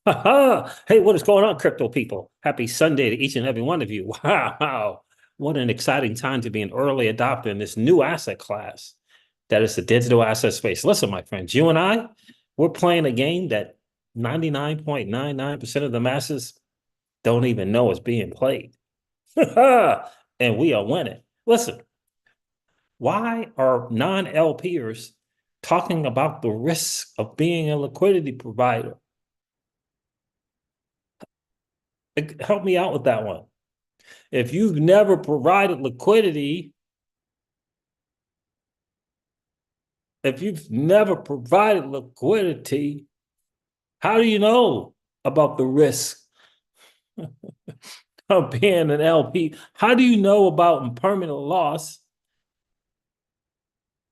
Hey, what is going on, crypto people? Happy Sunday to each and every one of you. Wow. What an exciting time to be an early adopter in this new asset class that is the digital asset space. Listen, my friends, you and I, we're playing a game that 99.99% of the masses don't even know is being played. And we are winning. Listen, why are non-LPers talking about the risks of being a liquidity provider? Help me out with that one. If you've never provided liquidity, if you've never provided liquidity, how do you know about the risk of being an LP? How do you know about impermanent loss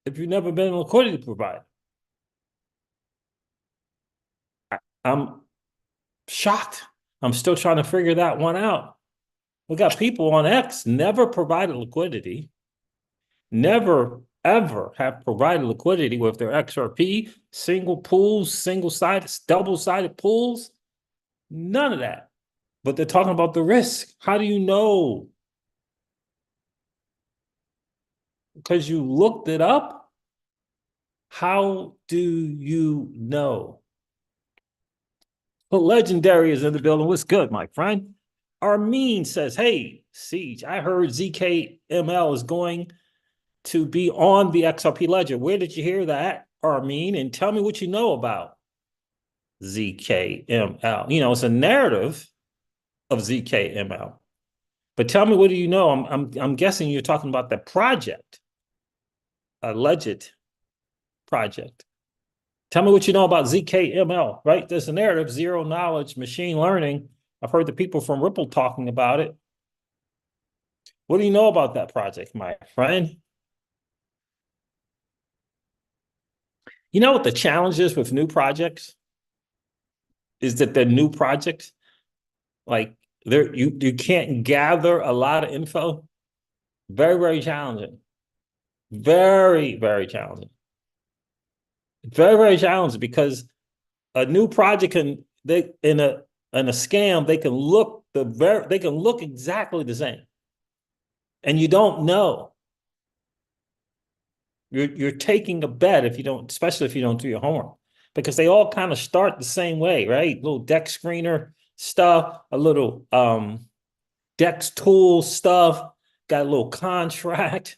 if you've never been a liquidity provider? I'm shocked. I'm still trying to figure that one out. We got people on X never provided liquidity, never ever have provided liquidity with their XRP, single pools, single-sided, double-sided pools, none of that. But they're talking about the risk. How do you know? Because you looked it up? How do you know? Well, Legendary is in the building. What's good, my friend? Armin says, hey, Siege, I heard ZKML is going to be on the XRP ledger. Where did you hear that, Armin? And tell me what you know about ZKML. You know, it's a narrative of ZKML. But tell me, what do you know? I'm guessing you're talking about the project, alleged project. Tell me what you know about ZKML, right? There's a narrative, zero knowledge, machine learning. I've heard the people from Ripple talking about it. What do you know about that project, my friend? You know what the challenge is with new projects? Is that they're new projects. Like you can't gather a lot of info. Very, very challenging. Very, very challenging. Very, very challenging because a new project can they in a scam, they can look exactly the same. And you don't know. You're taking a bet if you don't, especially if you don't do your homework, because they all kind of start the same way, right? Little deck screener stuff, a little Dex tool stuff, got a little contract.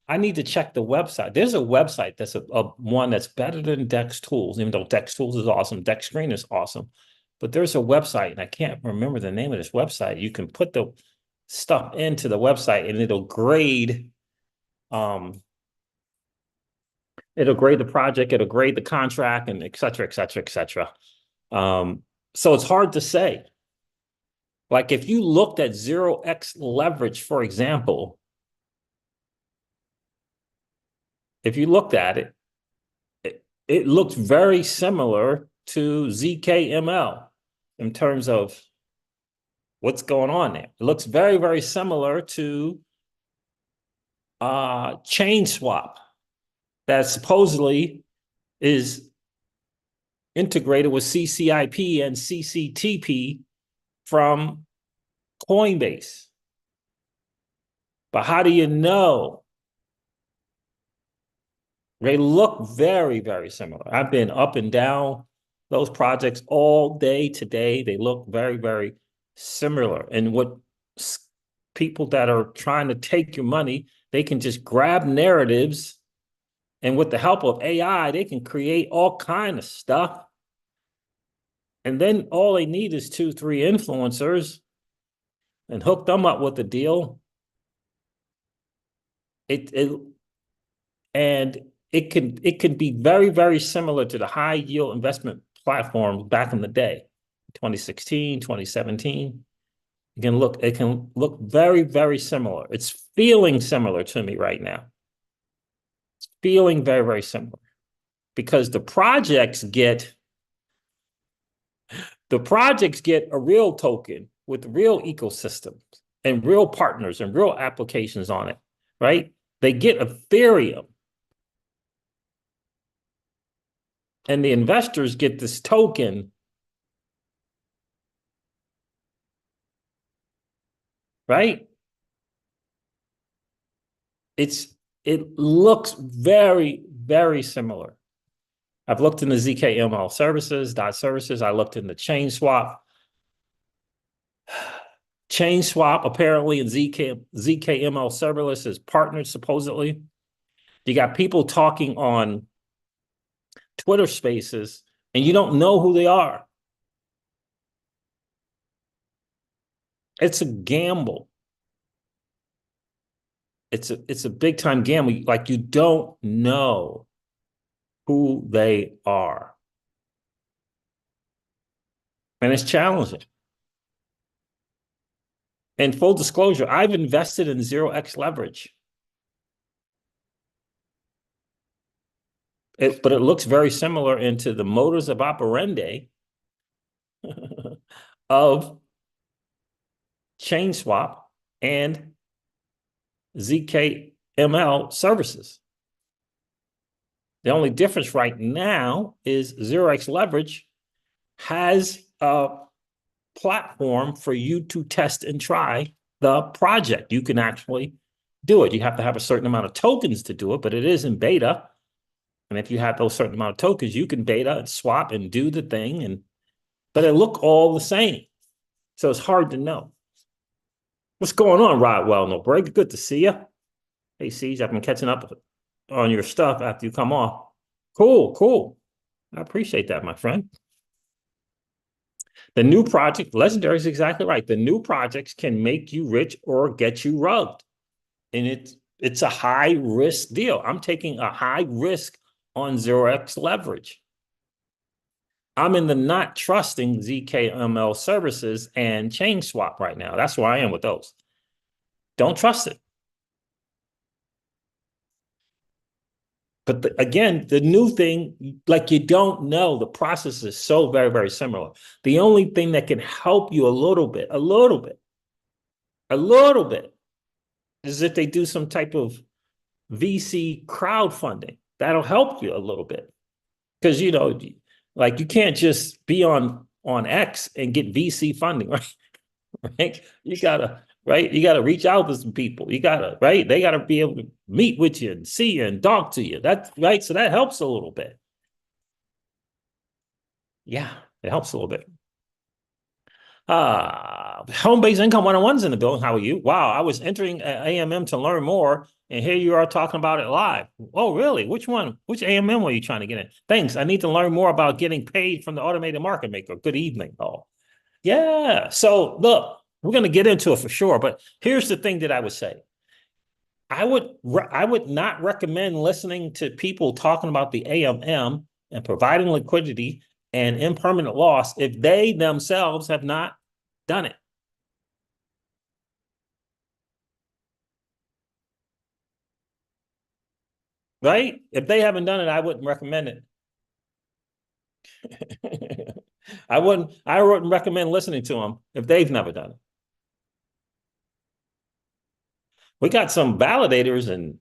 I need to check the website. There's a website that's a one that's better than Dex Tools, even though Dex Tools is awesome. Dex Screen is awesome. But there's a website, and I can't remember the name of this website. You can put the stuff into the website and um, it'll grade the project, it'll grade the contract, and et cetera, et cetera, et cetera. So it's hard to say. Like if you looked at 0x leverage, for example, if you looked at it, it looked very similar to ZKML in terms of what's going on there. It looks very, very similar to chain swap that supposedly is integrated with CCIP and CCTP from Coinbase. But how do you know? They look very, very similar. I've been up and down those projects all day today. They look very, very similar. And what people that are trying to take your money, they can just grab narratives, and with the help of AI, they can create all kind of stuff. And then all they need is 2, 3 influencers and hook them up with the deal. It and it can be very, very similar to the high yield investment platforms back in the day, 2016, 2017. It can look very, very similar. It's feeling similar to me right now. It's feeling very, very similar because the projects get a real token with real ecosystems and real partners and real applications on it, right? They get Ethereum, and the investors get this token right? It looks very, very similar. I've looked in the ZKML services, dot services. I looked in the chain swap. Chain swap apparently in ZKML serverless is partnered supposedly. You got people talking on Twitter Spaces, and you don't know who they are. It's a gamble. It's a big time gamble. Like, you don't know who they are, and it's challenging. And full disclosure, I've invested in 0x leverage. But it looks very similar into the modus of operandi of chain swap and ZKML services. The only difference right now is 0x leverage has a platform for you to test and try the project. You can actually do it. You have to have a certain amount of tokens to do it, but it is in beta. And if you have those certain amount of tokens, you can beta and swap and do the thing. But it look all the same. So it's hard to know. What's going on, Rodwell? No break. Good to see you. Hey, Siege, I've been catching up on your stuff after you come off. Cool, cool. I appreciate that, my friend. The new project, Legendary is exactly right. The new projects can make you rich or get you rugged. And it's a high risk deal. I'm taking a high risk on 0x leverage. I'm in the not trusting ZKML services and chain swap right now. That's where I am with those. Don't trust it. But again, the new thing, like, you don't know. The process is so very, very similar. The only thing that can help you a little bit, is if they do some type of VC crowdfunding. That'll help you a little bit. Because, like, you can't just be on X and get VC funding, right? Right? You gotta reach out to some people. They gotta be able to meet with you and see you and talk to you. That's right. So that helps a little bit. Yeah, it helps a little bit. Home-based income 101's in the building. How are you? Wow, I was entering AMM to learn more, and here you are talking about it live. Oh, really? Which one? Which AMM were you trying to get in? Thanks. I need to learn more about getting paid from the automated market maker. Good evening. Oh, yeah. So look, we're going to get into it for sure, but here's the thing that I would say. I would not recommend listening to people talking about the AMM and providing liquidity and impermanent loss if they themselves have not done it. Right? If they haven't done it, I wouldn't recommend it. I wouldn't recommend listening to them if they've never done it. We got some validators and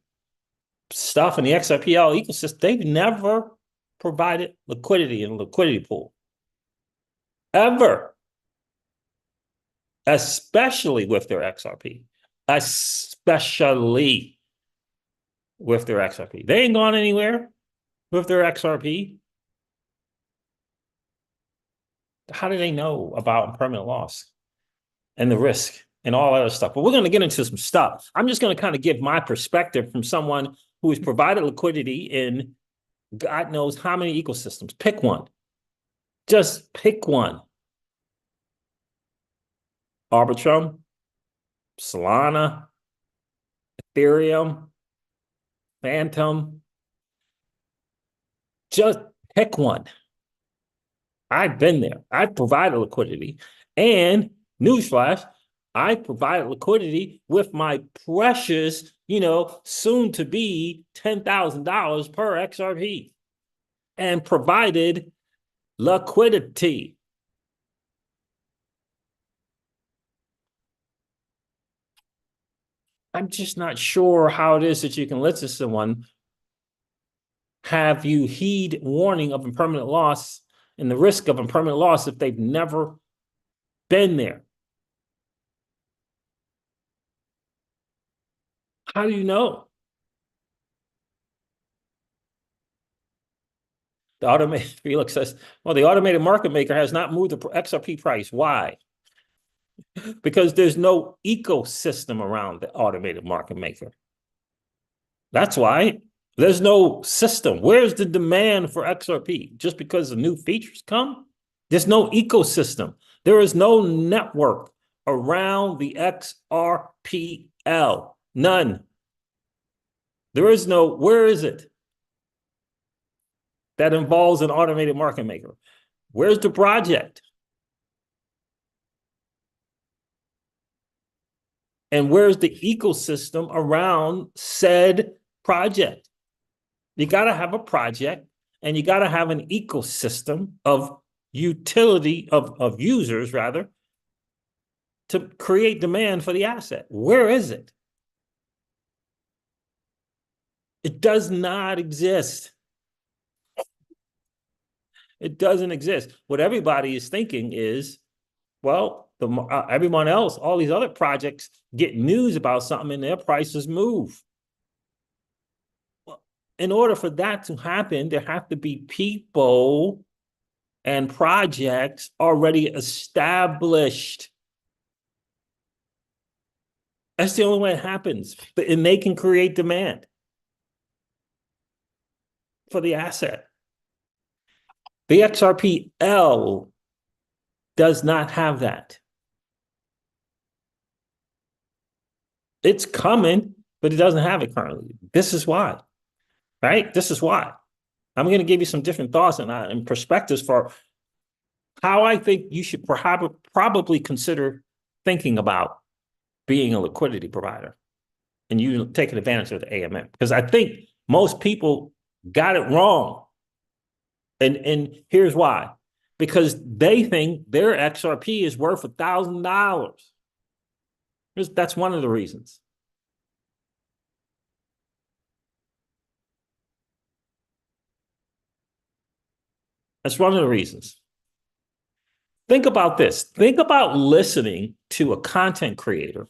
stuff in the XRPL ecosystem. They've never provided liquidity in a liquidity pool. Ever. Especially with their XRP. Especially with their XRP. They ain't gone anywhere with their XRP. How do they know about permanent loss and the risk and all other stuff? But we're going to get into some stuff. I'm just going to kind of give my perspective from someone who has provided liquidity in God knows how many ecosystems. Pick one. Just pick one. Arbitrum, Solana, Ethereum, Phantom. Just pick one. I've been there. I've provided liquidity. And newsflash, I provided liquidity with my precious, soon to be $10,000 per XRP, and provided liquidity. I'm just not sure how it is that you can listen to someone have you heed warning of impermanent loss and the risk of impermanent loss if they've never been there. How do you know? The automated Felix says, well, the automated market maker has not moved the XRP price. Why? Because there's no ecosystem around the automated market maker. That's why there's no system. Where's the demand for XRP? Just because the new features come? There's no ecosystem. There is no network around the XRPL. None. There is no, where is it? That involves an automated market maker. Where's the project? And where's the ecosystem around said project? You got to have a project and you got to have an ecosystem of utility of users rather to create demand for the asset. Where is it? It does not exist. It doesn't exist. What everybody is thinking is, well, everyone else, all these other projects get news about something and their prices move. Well, in order for that to happen, there have to be people and projects already established. That's the only way it happens. And they can create demand for the asset. The XRPL does not have that. It's coming, but it doesn't have it currently. This is why, right? This is why. I'm going to give you some different thoughts and perspectives for how I think you should probably consider thinking about being a liquidity provider and you taking advantage of the AMM. Because I think most people got it wrong. And here's why. Because they think their XRP is worth $1,000. That's one of the reasons. That's one of the reasons. Think about this. Think about listening to a content creator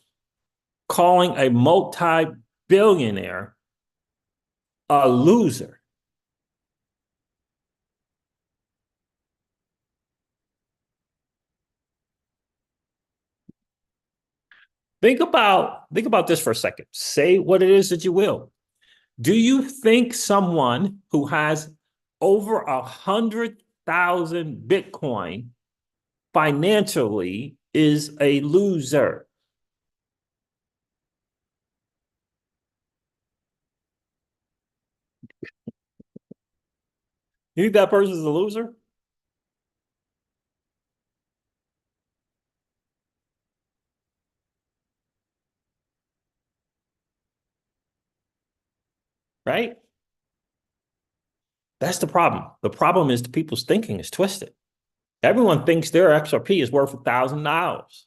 calling a multi-billionaire a loser. Think about this for a second. Say what it is that you will. Do you think someone who has over 100,000 Bitcoin financially is a loser? You think that person is a loser? Right? That's the problem. The problem is the people's thinking is twisted. Everyone thinks their XRP is worth $1,000.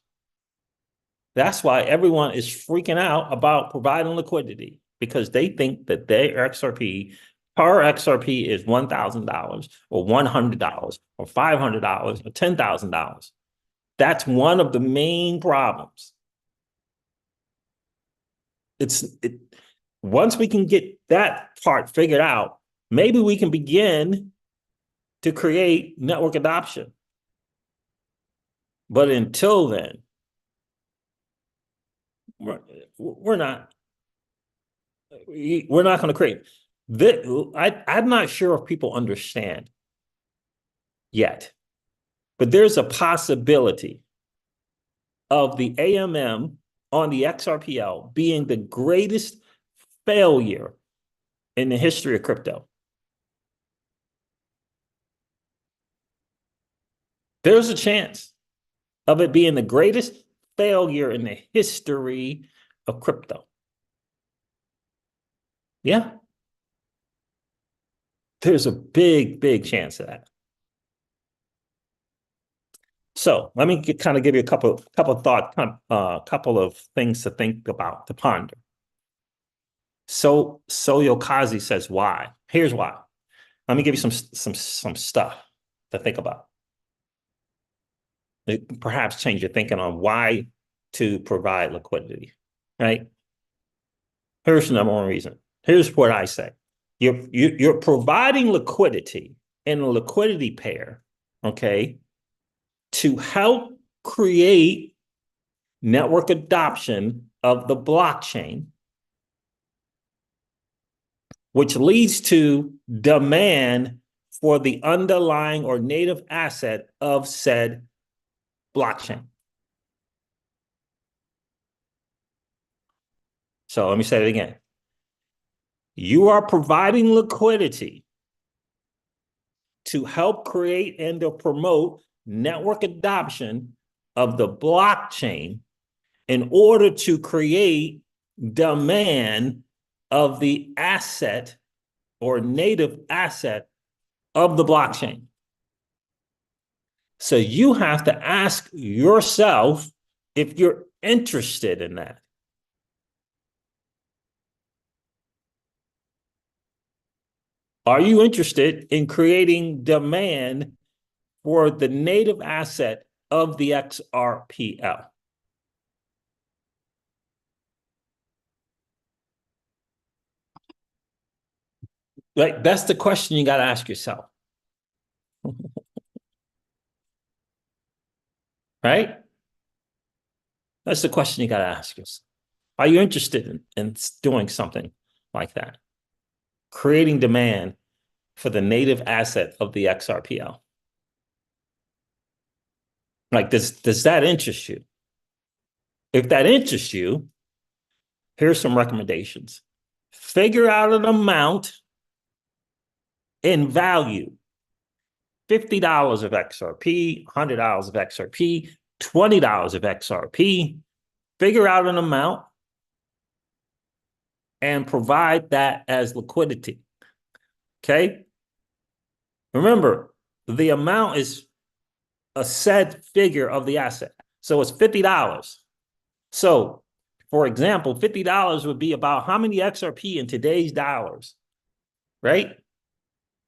That's why everyone is freaking out about providing liquidity because they think that their XRP, per XRP is $1,000 or $100 or $500 or $10,000. That's one of the main problems. Once we can get that part figured out, maybe we can begin to create network adoption. But until then, we're not going to create. I'm not sure if people understand yet, but there's a possibility of the AMM on the XRPL being the greatest failure in the history of crypto. There's a chance of it being the greatest failure in the history of crypto. Yeah. There's a big, big chance of that. So let me kind of give you a couple of things to think about, to ponder. So Yokazi says why. Here's why. Let me give you some stuff to think about. Perhaps change your thinking on why to provide liquidity, right? Here's the number one reason. Here's what I say. You're providing liquidity in a liquidity pair, okay, to help create network adoption of the blockchain, which leads to demand for the underlying or native asset of said blockchain. So let me say it again. You are providing liquidity to help create and to promote network adoption of the blockchain in order to create demand of the asset or native asset of the blockchain. So you have to ask yourself if you're interested in that. Are you interested in creating demand for the native asset of the XRPL? Like, that's the question you got to ask yourself. Right? That's the question you got to ask yourself. Are you interested in doing something like that? Creating demand for the native asset of the XRPL. Like, does that interest you? If that interests you, here's some recommendations. Figure out an amount in value. $50 of XRP, $100 of XRP, $20 of XRP. Figure out an amount and provide that as liquidity. Okay? Remember, the amount is a set figure of the asset. So it's $50. So, for example, $50 would be about how many XRP in today's dollars, right?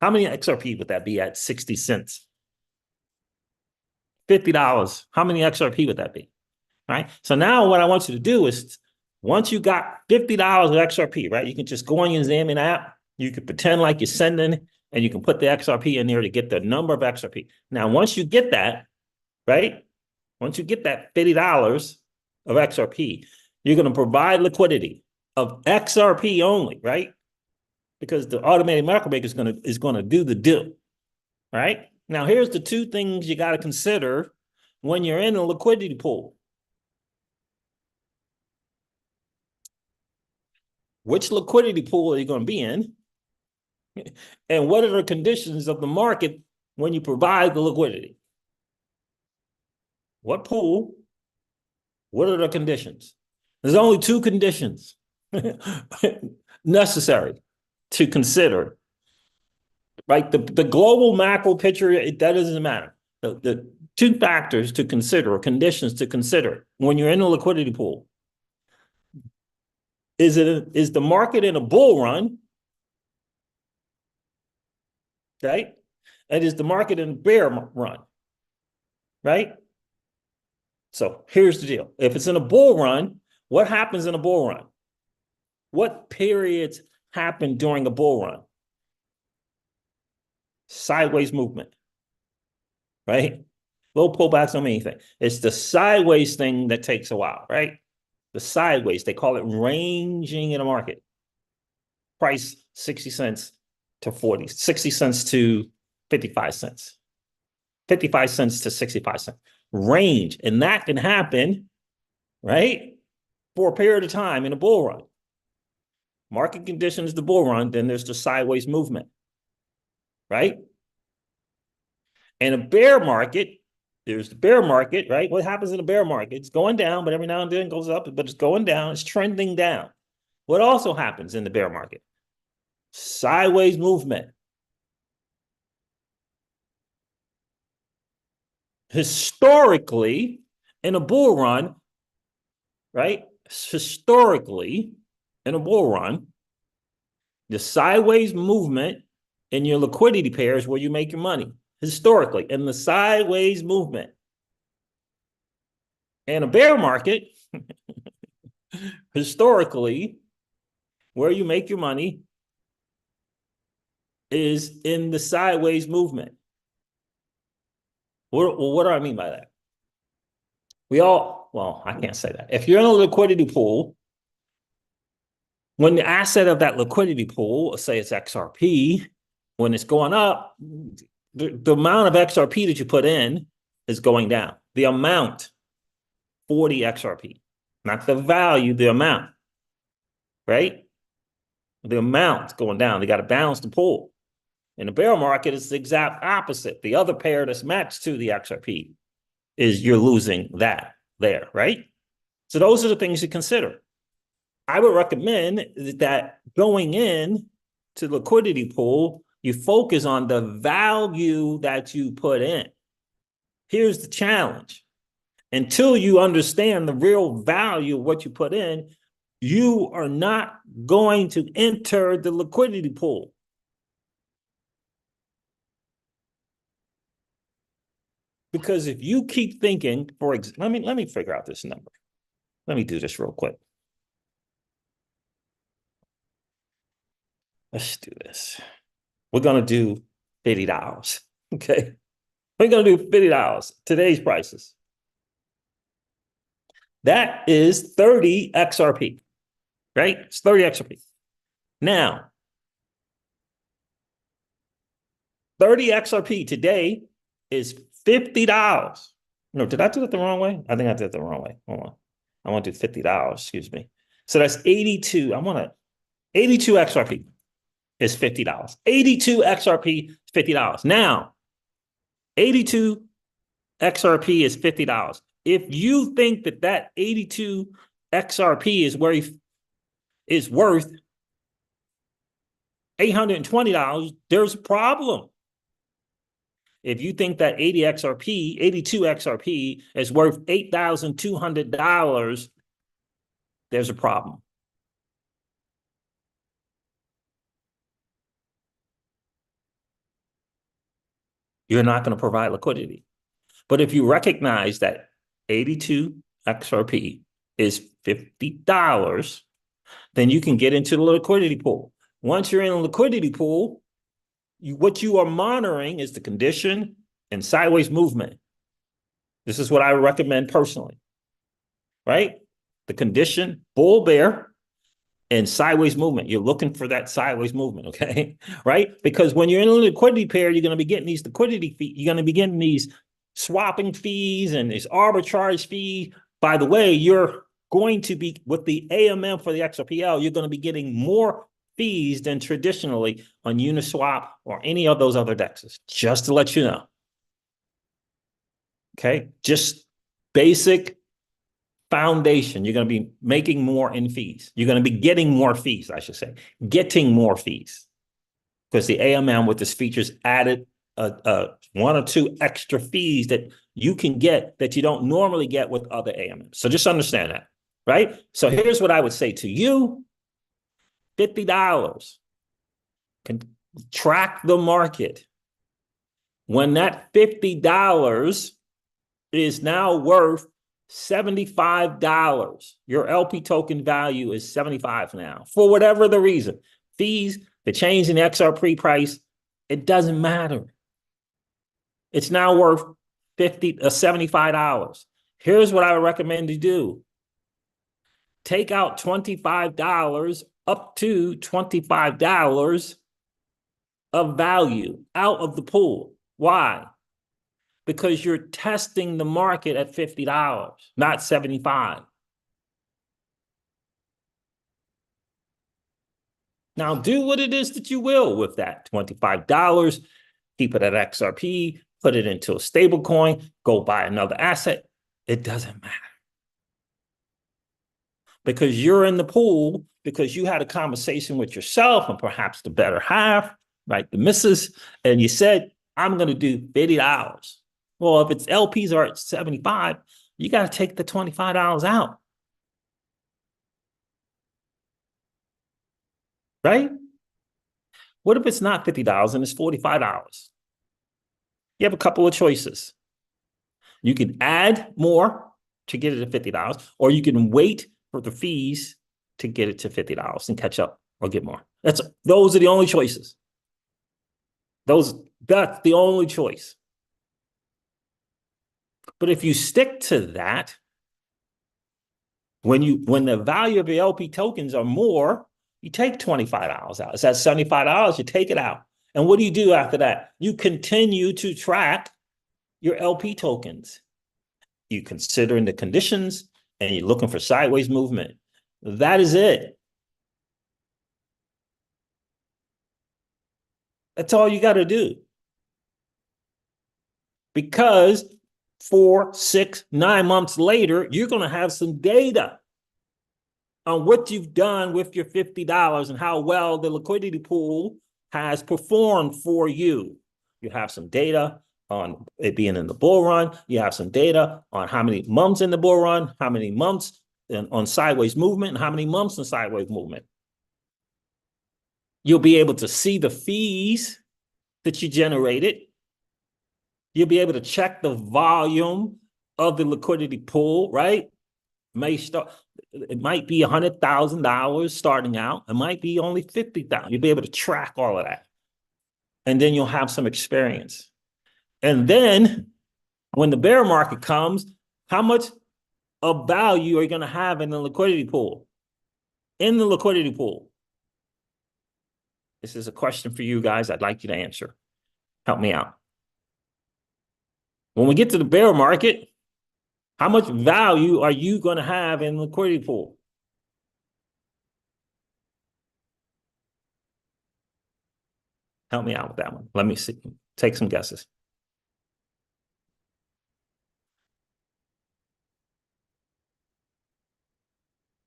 How many XRP would that be at 60 cents? $50. How many XRP would that be? Right? So now what I want you to do is, once you got $50 of XRP, right? You can just go on your Xamin app. You can pretend like you're sending, and you can put the XRP in there to get the number of XRP. Now, once you get that, right? Once you get that $50 of XRP, you're going to provide liquidity of XRP only, right? Because the automated market maker is going to do the deal, right? Now, here's the two things you got to consider when you're in a liquidity pool. Which liquidity pool are you going to be in? And what are the conditions of the market when you provide the liquidity? What pool? What are the conditions? There's only two conditions necessary to consider. Right? The global macro picture, that doesn't matter. The two factors to consider, or conditions to consider when you're in a liquidity pool. Is the market in a bull run? Right? And is the market in a bear run? Right? So here's the deal. If it's in a bull run, what happens in a bull run? What periods happen during a bull run? Sideways movement, right? Low pullbacks don't mean anything. It's the sideways thing that takes a while, right? The sideways, they call it ranging in a market. Price 60 cents to 40, 60 cents to 55 cents, 55 cents to 65 cents. Range, and that can happen, right, for a period of time in a bull run. Market conditions, the bull run, then there's the sideways movement, right? In a bear market, there's the bear market, right? What happens in a bear market? It's going down, but every now and then it goes up, but it's going down. It's trending down. What also happens in the bear market? Sideways movement. Historically, in a bull run, right? Historically, in a bull run, the sideways movement in your liquidity pair is where you make your money. Historically, in the sideways movement. In a bear market, historically, where you make your money is in the sideways movement. What do I mean by that? Well, I can't say that. If you're in a liquidity pool, when the asset of that liquidity pool, say it's XRP, when it's going up, the amount of XRP that you put in is going down. The amount, 40 XRP, not the value, the amount, right? The amount's going down. They got to balance the pool. In the bear market, it's the exact opposite. The other pair that's matched to the XRP is you're losing that there, right? So those are the things to consider. I would recommend that going in to liquidity pool, you focus on the value that you put in. Here's the challenge. Until you understand the real value of what you put in, you are not going to enter the liquidity pool. Because if you keep thinking, for example, let me figure out this number. Let me do this real quick. Let's do this. We're going to do $50. Okay. We're going to do $50. Today's prices. That is 30 XRP, right? It's 30 XRP. Now, 30 XRP today is $50. No, did I do it the wrong way? I think I did it the wrong way. Hold on. I want to do $50, excuse me. So that's 82. 82 XRP is $50. 82 XRP is $50. Now, 82 XRP is $50. If you think that 82 XRP is worth $820, there's a problem. If you think that 82 XRP is worth $8,200, there's a problem. You're not going to provide liquidity. But if you recognize that 82 XRP is $50, then you can get into the liquidity pool. Once you're in a liquidity pool, what you are monitoring is the condition and sideways movement. This is what I recommend personally, right? The condition, bull, bear, and sideways movement. You're looking for that sideways movement, okay? Right? Because when you're in a liquidity pair, you're going to be getting these liquidity fees. You're going to be getting these swapping fees and these arbitrage fees. By the way, you're going to be, with the AMM for the XRPL, you're going to be getting more fees than traditionally on Uniswap or any of those other dexes, just to let you know. Okay? Just basic foundation. You're going to be making more in fees. You're going to be getting more fees, I should say. Getting more fees. Because the AMM with this features added one or two extra fees that you can get that you don't normally get with other AMMs. So just understand that, right? So here's what I would say to you. $50. Can track the market. When that $50 is now worth $75, your LP token value is $75 now, for whatever the reason. Fees, the change in the XRP price, it doesn't matter. It's now worth $75. Here's what I would recommend you do. Take out $25 up to $25 of value out of the pool. Why? Because you're testing the market at $50, not $75. Now do what it is that you will with that $25. Keep it at XRP, put it into a stable coin, go buy another asset. It doesn't matter. Because you're in the pool, because you had a conversation with yourself and perhaps the better half, right, the missus, and you said, I'm going to do $50. Well, if it's LPs are at 75, you got to take the $25 out. Right? What if it's not $50 and it's $45? You have a couple of choices. You can add more to get it to $50, or you can wait for the fees to get it to $50 and catch up or get more. Those are the only choices. That's the only choice. But if you stick to that, when the value of your LP tokens are more, you take $25 out. It's at $75, you take it out. And what do you do after that? You continue to track your LP tokens. You considering the conditions and you're looking for sideways movement. That is it. That's all you got to do. Because 4, 6, 9 months later, you're going to have some data on what you've done with your $50 and how well the liquidity pool has performed for you. You have some data on it being in the bull run. You have some data on how many months in the bull run, how many months on sideways movement, and how many months in sideways movement. You'll be able to see the fees that you generated. You'll be able to check the volume of the liquidity pool, right? It might be $100,000 starting out. It might be only $50,000. You'll be able to track all of that. And then you'll have some experience. And then when the bear market comes, how much of value are you going to have in the liquidity pool? In the liquidity pool. This is a question for you guys. I'd like you to answer. Help me out. When we get to the bear market, how much value are you going to have in the liquidity pool? Help me out with that one. Let me see. Take some guesses.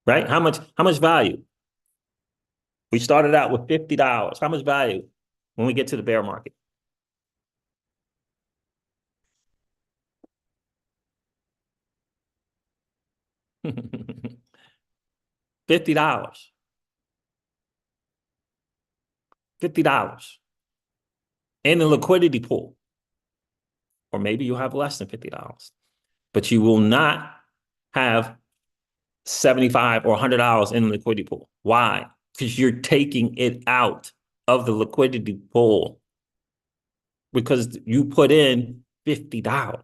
Right? How much value? We started out with $50. How much value when we get to the bear market? $50. $50 in the liquidity pool. Or maybe you'll have less than $50. But you will not have $75 or $100 in the liquidity pool. Why? Because you're taking it out of the liquidity pool because you put in $50.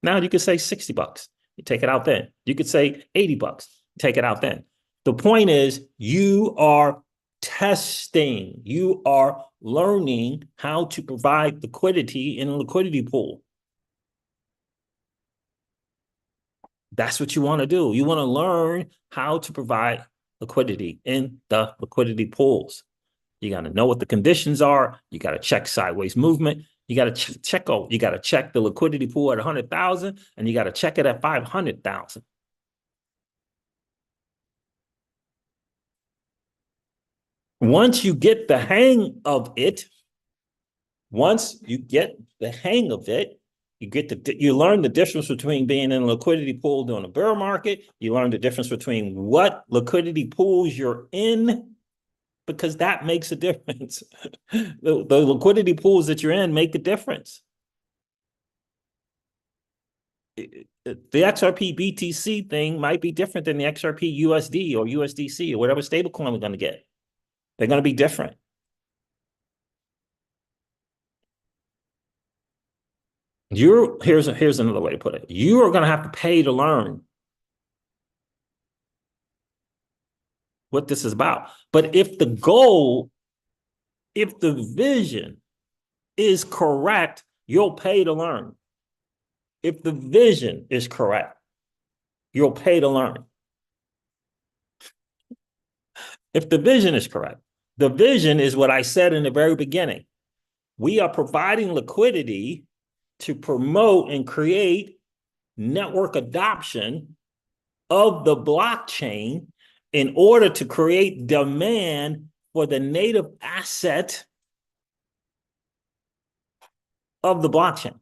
Now you could say $60. You take it out then. You could say $80. Take it out then. The point is you are testing. You are learning how to provide liquidity in a liquidity pool. That's what you want to do. You want to learn how to provide liquidity in the liquidity pools. You got to know what the conditions are. You got to check sideways movement. You got to check the liquidity pool at 100,000 and you got to check it at 500,000. Once you get the hang of it, you learn the difference between being in a liquidity pool during a bear market. You learn the difference between what liquidity pools you're in, because that makes a difference. The liquidity pools that you're in make a difference. The XRP BTC thing might be different than the XRP USD or USDC or whatever stablecoin we're going to get. They're going to be different. Here's another way to put it. You are going to have to pay to learn what this is about. But if the vision is correct, you'll pay to learn. If the vision is correct, you'll pay to learn. If the vision is correct, the vision is what I said in the very beginning. We are providing liquidity to promote and create network adoption of the blockchain in order to create demand for the native asset of the blockchain.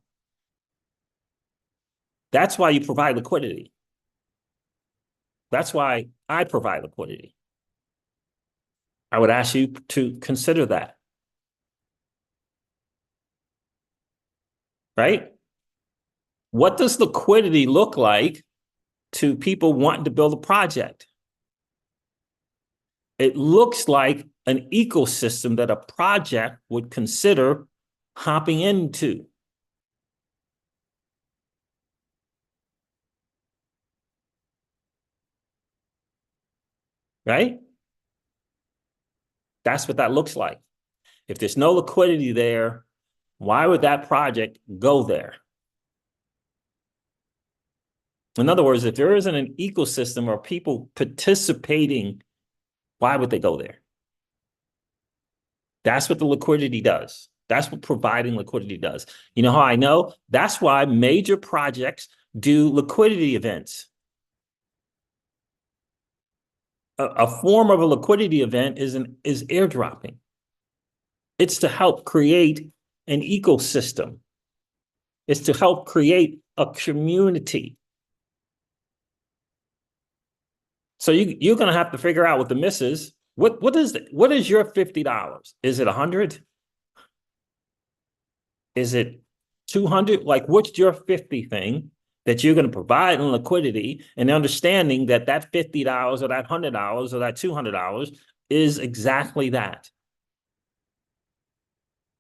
That's why you provide liquidity. That's why I provide liquidity. I would ask you to consider that. Right? What does liquidity look like to people wanting to build a project? It looks like an ecosystem that a project would consider hopping into. Right? That's what that looks like. If there's no liquidity there, why would that project go there? In other words, if there isn't an ecosystem or people participating, why would they go there? That's what the liquidity does. That's what providing liquidity does. You know how I know? That's why major projects do liquidity events. A form of a liquidity event is airdropping. It's to help create an ecosystem. It's to help create a community. So you're going to have to figure out what the miss is. What is your $50? Is it 100? Is it 200? Like, what's your 50 thing that you're going to provide in liquidity, and understanding that that $50 or that $100 or that $200 is exactly that.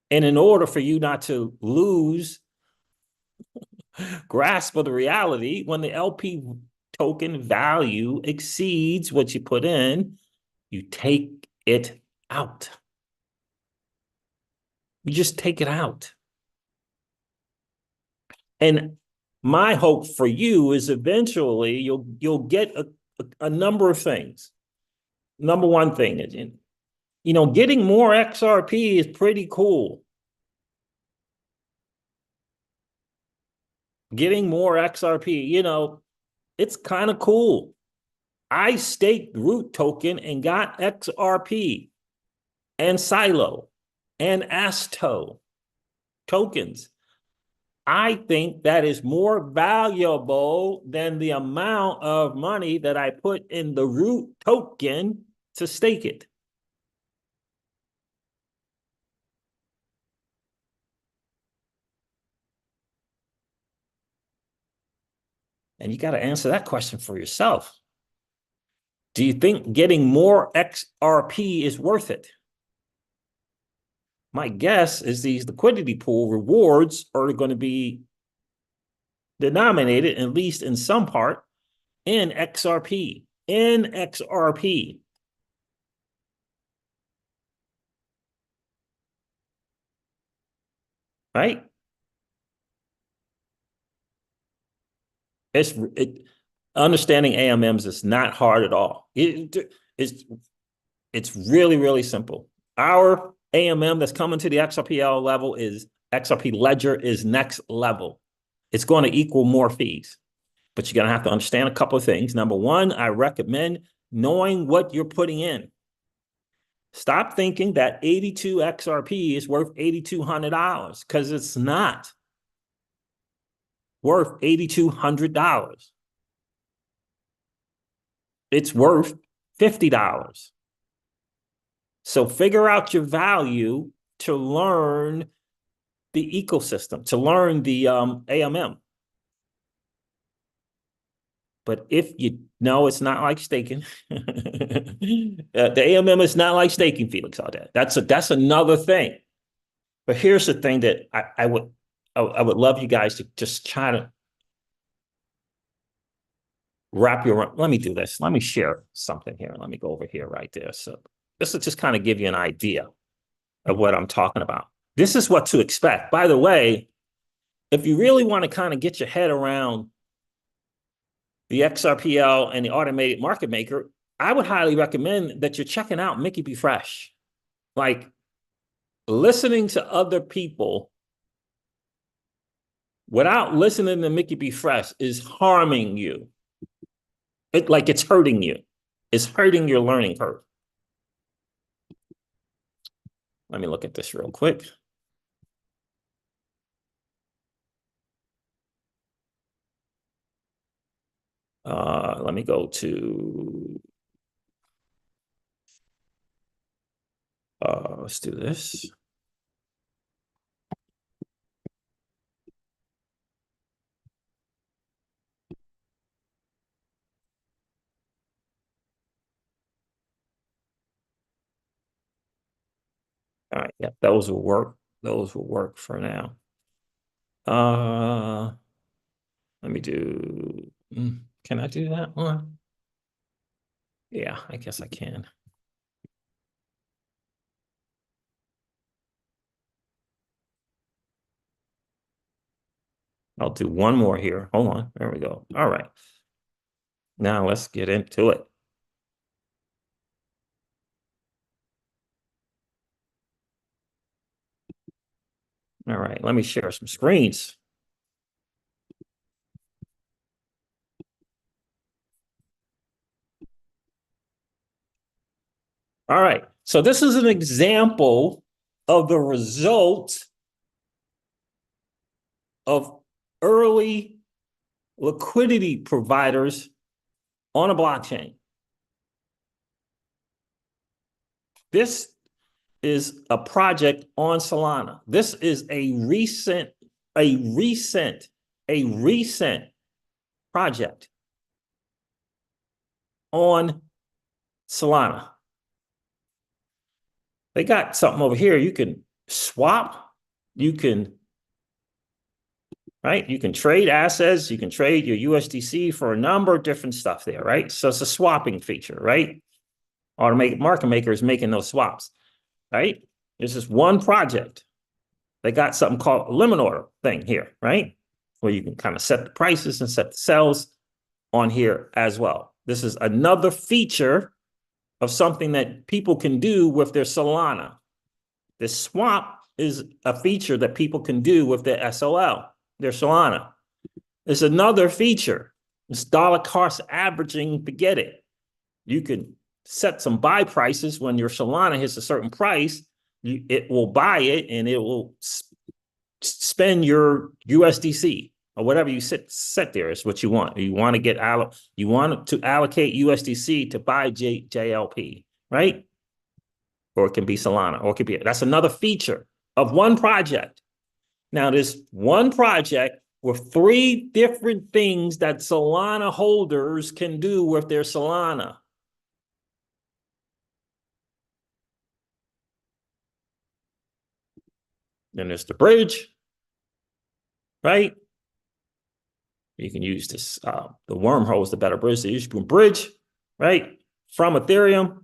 And in order for you not to lose grasp of the reality, when the LP token value exceeds what you put in, you take it out. You just take it out. And my hope for you is eventually you'll get a number of things. Number one thing is, getting more XRP is pretty cool. Getting more XRP, it's kind of cool. I staked Root token and got XRP and Silo and Asto tokens. I think that is more valuable than the amount of money that I put in the Root token to stake it. And you got to answer that question for yourself. Do you think getting more XRP is worth it? My guess is these liquidity pool rewards are going to be denominated, at least in some part, in XRP. In XRP. Right? Understanding AMMs is not hard at all. It's really, really simple. Our AMM that's coming to the XRPL level is XRP Ledger is next level. It's going to equal more fees, but you're going to have to understand a couple of things. Number one, I recommend knowing what you're putting in. Stop thinking that 82 XRP is worth $8,200, because it's not worth $8,200. It's worth $50. So figure out your value to learn the ecosystem, to learn the AMM. But if you know it's not like staking, the AMM is not like staking, Felix, all that. That's another thing. But here's the thing that I would love you guys to just try to let me do this. Let me share something here. Let me go over here right there. So this will just kind of give you an idea of what I'm talking about. This is what to expect. By the way, if you really want to kind of get your head around the XRPL and the automated market maker, I would highly recommend that you're checking out Mickey Be Fresh. Like, listening to other people without listening to Mickey Be Fresh is harming you. It's hurting you. It's hurting your learning curve. Let me look at this real quick. Let me go to, let's do this. All right, yeah, those will work. Those will work for now. Let me do, can I do that one? Yeah, I guess I can. I'll do one more here. Hold on. There we go. All right. Now let's get into it. All right. Let me share some screens. All right. So this is an example of the result of early liquidity providers on a blockchain. This is a project on Solana. This is a recent project on Solana. They got something over here. You can swap, you can, right? You can trade assets, you can trade your USDC for a number of different stuff there, right? So it's a swapping feature, right? Automated market maker is making those swaps, right? This is one project. They got something called a limit order thing here, right? Where you can kind of set the prices and set the sells on here as well. This is another feature of something that people can do with their Solana. This swap is a feature that people can do with their SOL, their Solana. It's another feature. It's dollar cost averaging to get it. You can set some buy prices when your Solana hits a certain price. It will buy it and it will spend your USDC or whatever you set there is what you want. You want to get out. You want to allocate USDC to buy JLP, right? Or it can be Solana, or it could be, that's another feature of one project. Now, there's one project with 3 different things that Solana holders can do with their Solana. Then there's the bridge, right? You can use this, the wormhole is the better bridge. So you can bridge, right? From Ethereum.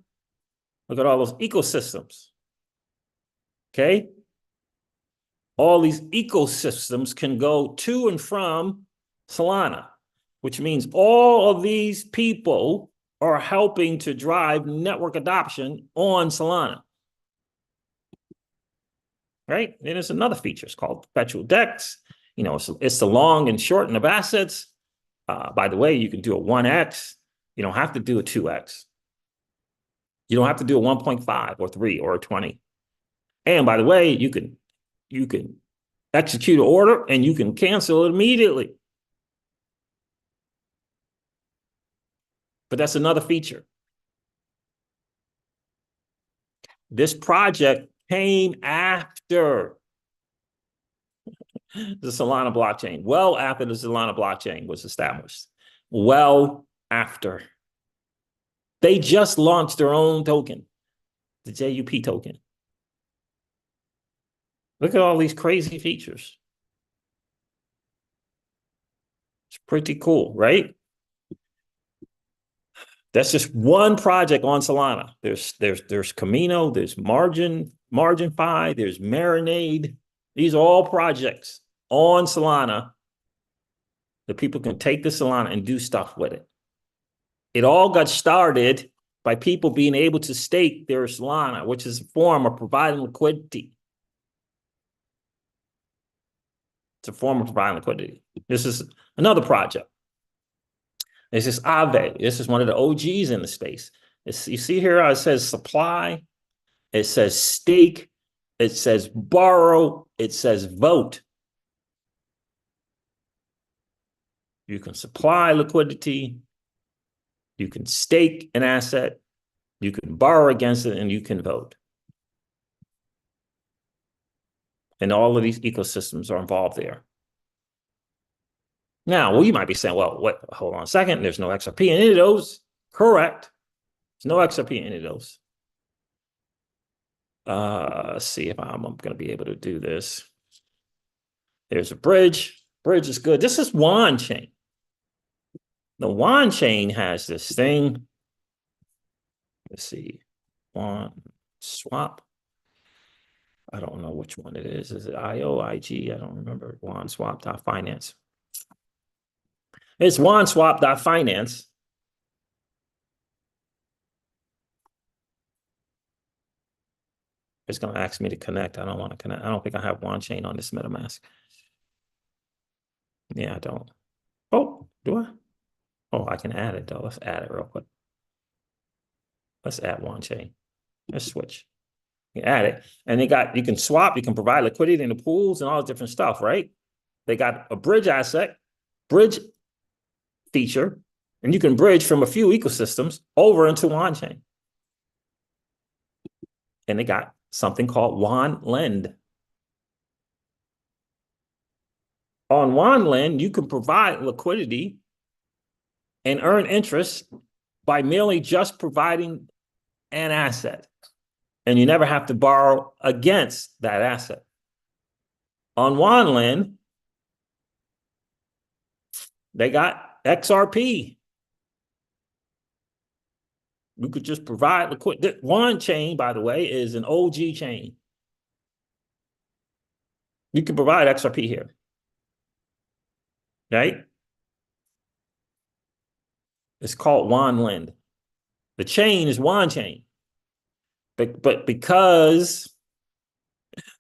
Look at all those ecosystems. Okay. All these ecosystems can go to and from Solana, which means all of these people are helping to drive network adoption on Solana. Right? Then there's another feature. It's called perpetual DEX. You know, it's the long and shorten of assets. By the way, you can do a 1x. You don't have to do a 2x. You don't have to do a 1.5 or 3 or a 20. And by the way, you can execute an order and you can cancel it immediately. But that's another feature. This project came after the Solana blockchain, well after the Solana blockchain was established, well after. They just launched their own token, the JUP token. Look at all these crazy features. It's pretty cool, right? That's just one project on Solana. There's Camino, there's MarginFi, there's Marinade. These are all projects on Solana that people can take the Solana and do stuff with it. It all got started by people being able to stake their Solana, which is a form of providing liquidity. It's a form of providing liquidity. This is another project. This is Aave. This is one of the OGs in the space. You see here, it says supply, it says stake, it says borrow, it says vote. You can supply liquidity, you can stake an asset, you can borrow against it, and you can vote. And all of these ecosystems are involved there. Now, well, you might be saying, well, what? Hold on a second. There's no XRP in any of those. Correct. There's no XRP in any of those. Let's see if I'm going to be able to do this. There's a bridge. Bridge is good. This is Wand chain. The Wand chain has this thing. Let's see. Wand swap. I don't know which one it is. Is it IO, IG? I don't remember. Wand swap.finance. It's wand swap.finance. It's going to ask me to connect. I don't want to connect. I don't think I have Wand chain on this MetaMask. Yeah, I don't. Oh, do I? Oh, I can add it though. Let's add it real quick. Let's add Wand chain. Let's switch. You add it. And you can swap, you can provide liquidity in the pools and all this different stuff, right? They got a bridge asset, bridge feature, and you can bridge from a few ecosystems over into Wand chain. And they got something called Wand Lend. On Wand Lend, you can provide liquidity and earn interest by merely just providing an asset. And you never have to borrow against that asset. On Wand Lend, they got XRP. You could just provide liquidity. Wand chain, by the way, is an OG chain. You can provide XRP here. Right? It's called Wand Lend. The chain is Wand chain. But because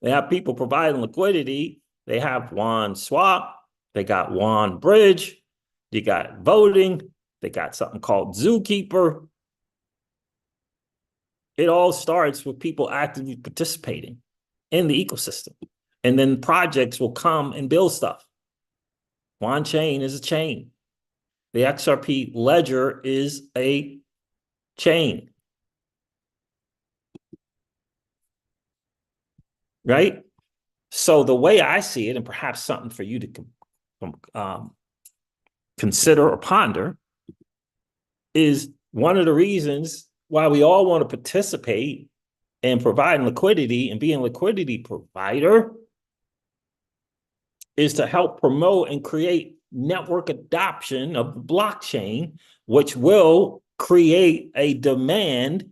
they have people providing liquidity, they have Wand swap, they got Wand bridge, you got voting, they got something called Zookeeper. It all starts with people actively participating in the ecosystem. And then projects will come and build stuff. Wand chain is a chain. The XRP ledger is a chain. Right? So the way I see it, and perhaps something for you to consider or ponder, is one of the reasons why we all want to participate in providing liquidity and being a liquidity provider is to help promote and create network adoption of the blockchain, which will create a demand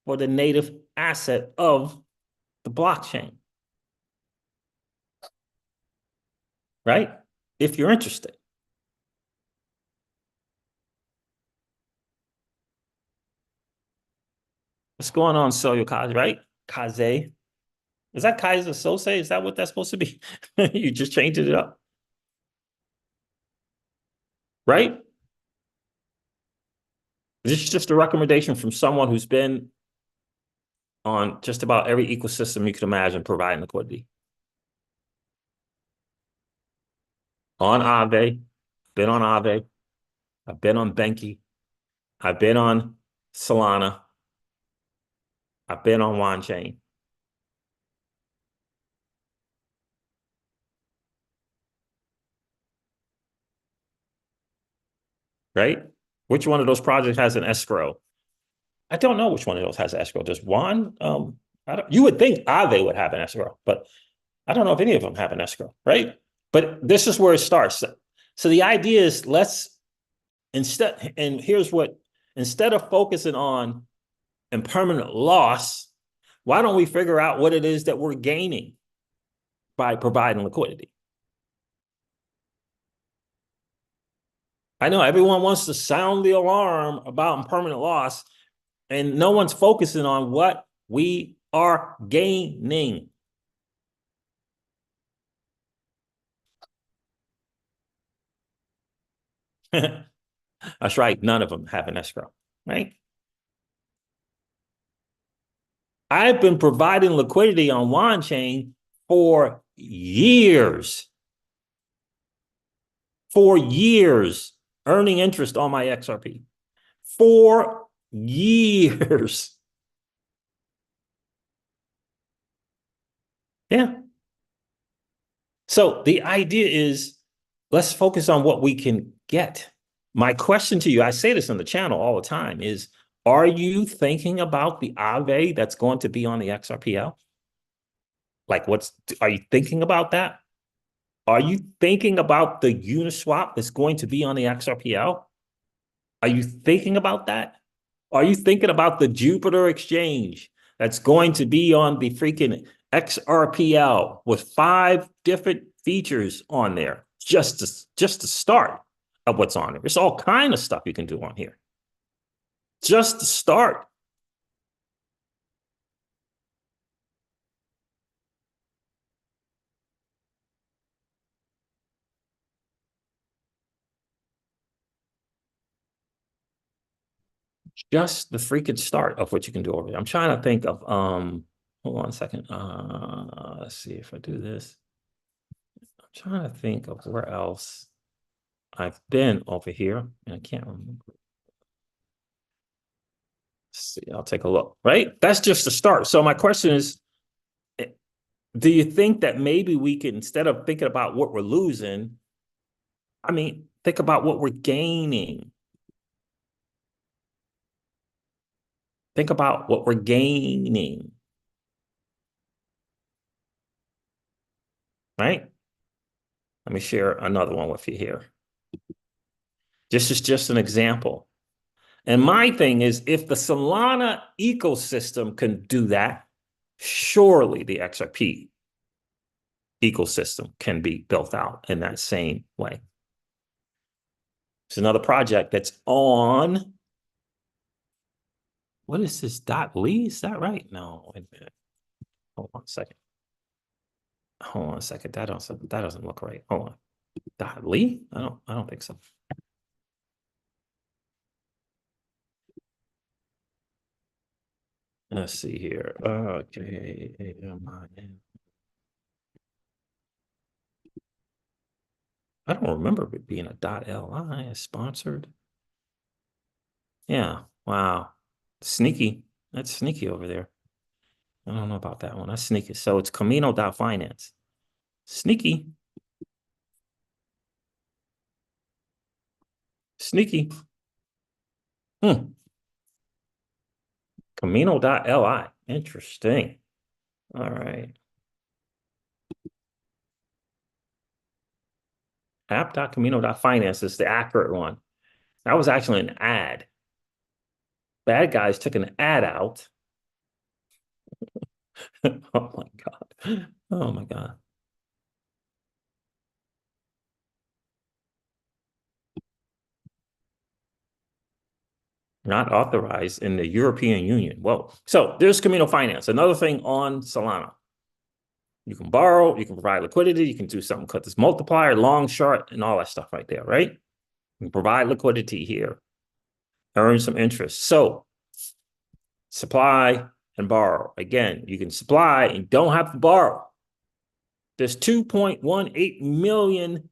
for the native asset of the blockchain. Right? If you're interested. What's going on, Soyo Kaze, right? Kaze. Is that Kaiser Sose? Is that what that's supposed to be? You just changed it up. Right? This is just a recommendation from someone who's been on just about every ecosystem you can imagine providing liquidity. On Aave, been on Aave, I've been on Benki, I've been on Solana, I've been on Wand chain. Right? Which one of those projects has an escrow? I don't know which one of those has escrow. Does Wand? You would think Aave would have an escrow, but I don't know if any of them have an escrow, right? But this is where it starts. So the idea is instead of focusing on impermanent loss, why don't we figure out what it is that we're gaining by providing liquidity? I know everyone wants to sound the alarm about impermanent loss, and no one's focusing on what we are gaining. That's right. None of them have an escrow, right? I've been providing liquidity on Wand chain for years. For years, earning interest on my XRP. For years. Yeah. So the idea is, let's focus on what we can get. My question to you, I say this on the channel all the time, is Are you thinking about the Aave that's going to be on the XRPL? Like, are you thinking about that? Are you thinking about the Uniswap that's going to be on the XRPL? Are you thinking about that? Are you thinking about the Jupiter exchange that's going to be on the freaking XRPL with 5 different features on there? Just to start of what's on there. There's all kind of stuff you can do on here. Just to start. Just the freaking start of what you can do over there. I'm trying to think of hold on a second. Let's see if I do this. I'm trying to think of where else I've been over here, and I can't remember. Let's see, I'll take a look. Right? That's just the start. So my question is, do you think that maybe we can, instead of thinking about what we're losing, I mean, think about what we're gaining. Think about what we're gaining. Right? Let me share another one with you here. This is just an example. And my thing is, if the Solana ecosystem can do that, surely the XRP ecosystem can be built out in that same way. It's another project that's on. What is this .ly? Is that right? No, wait a minute. Hold on a second. Hold on a second. That doesn't look right. Hold on. .ly? I don't think so. Let's see here. Okay. I don't remember it being a .li sponsored. Yeah. Wow. Sneaky. That's sneaky over there. I don't know about that one. That's sneaky. So it's Camino.finance. Sneaky. Sneaky. Camino.li. Interesting. All right. App.camino.finance is the accurate one. That was actually an ad. Bad guys took an ad out. Oh my God. Oh my God. Not authorized in the European Union. Whoa. So there's Camino Finance, another thing on Solana. You can borrow, you can provide liquidity, you can do something, cut this multiplier, long, short, and all that stuff right there, right? You can provide liquidity here, earn some interest. So supply and borrow. Again, you can supply and don't have to borrow. There's 2.18 million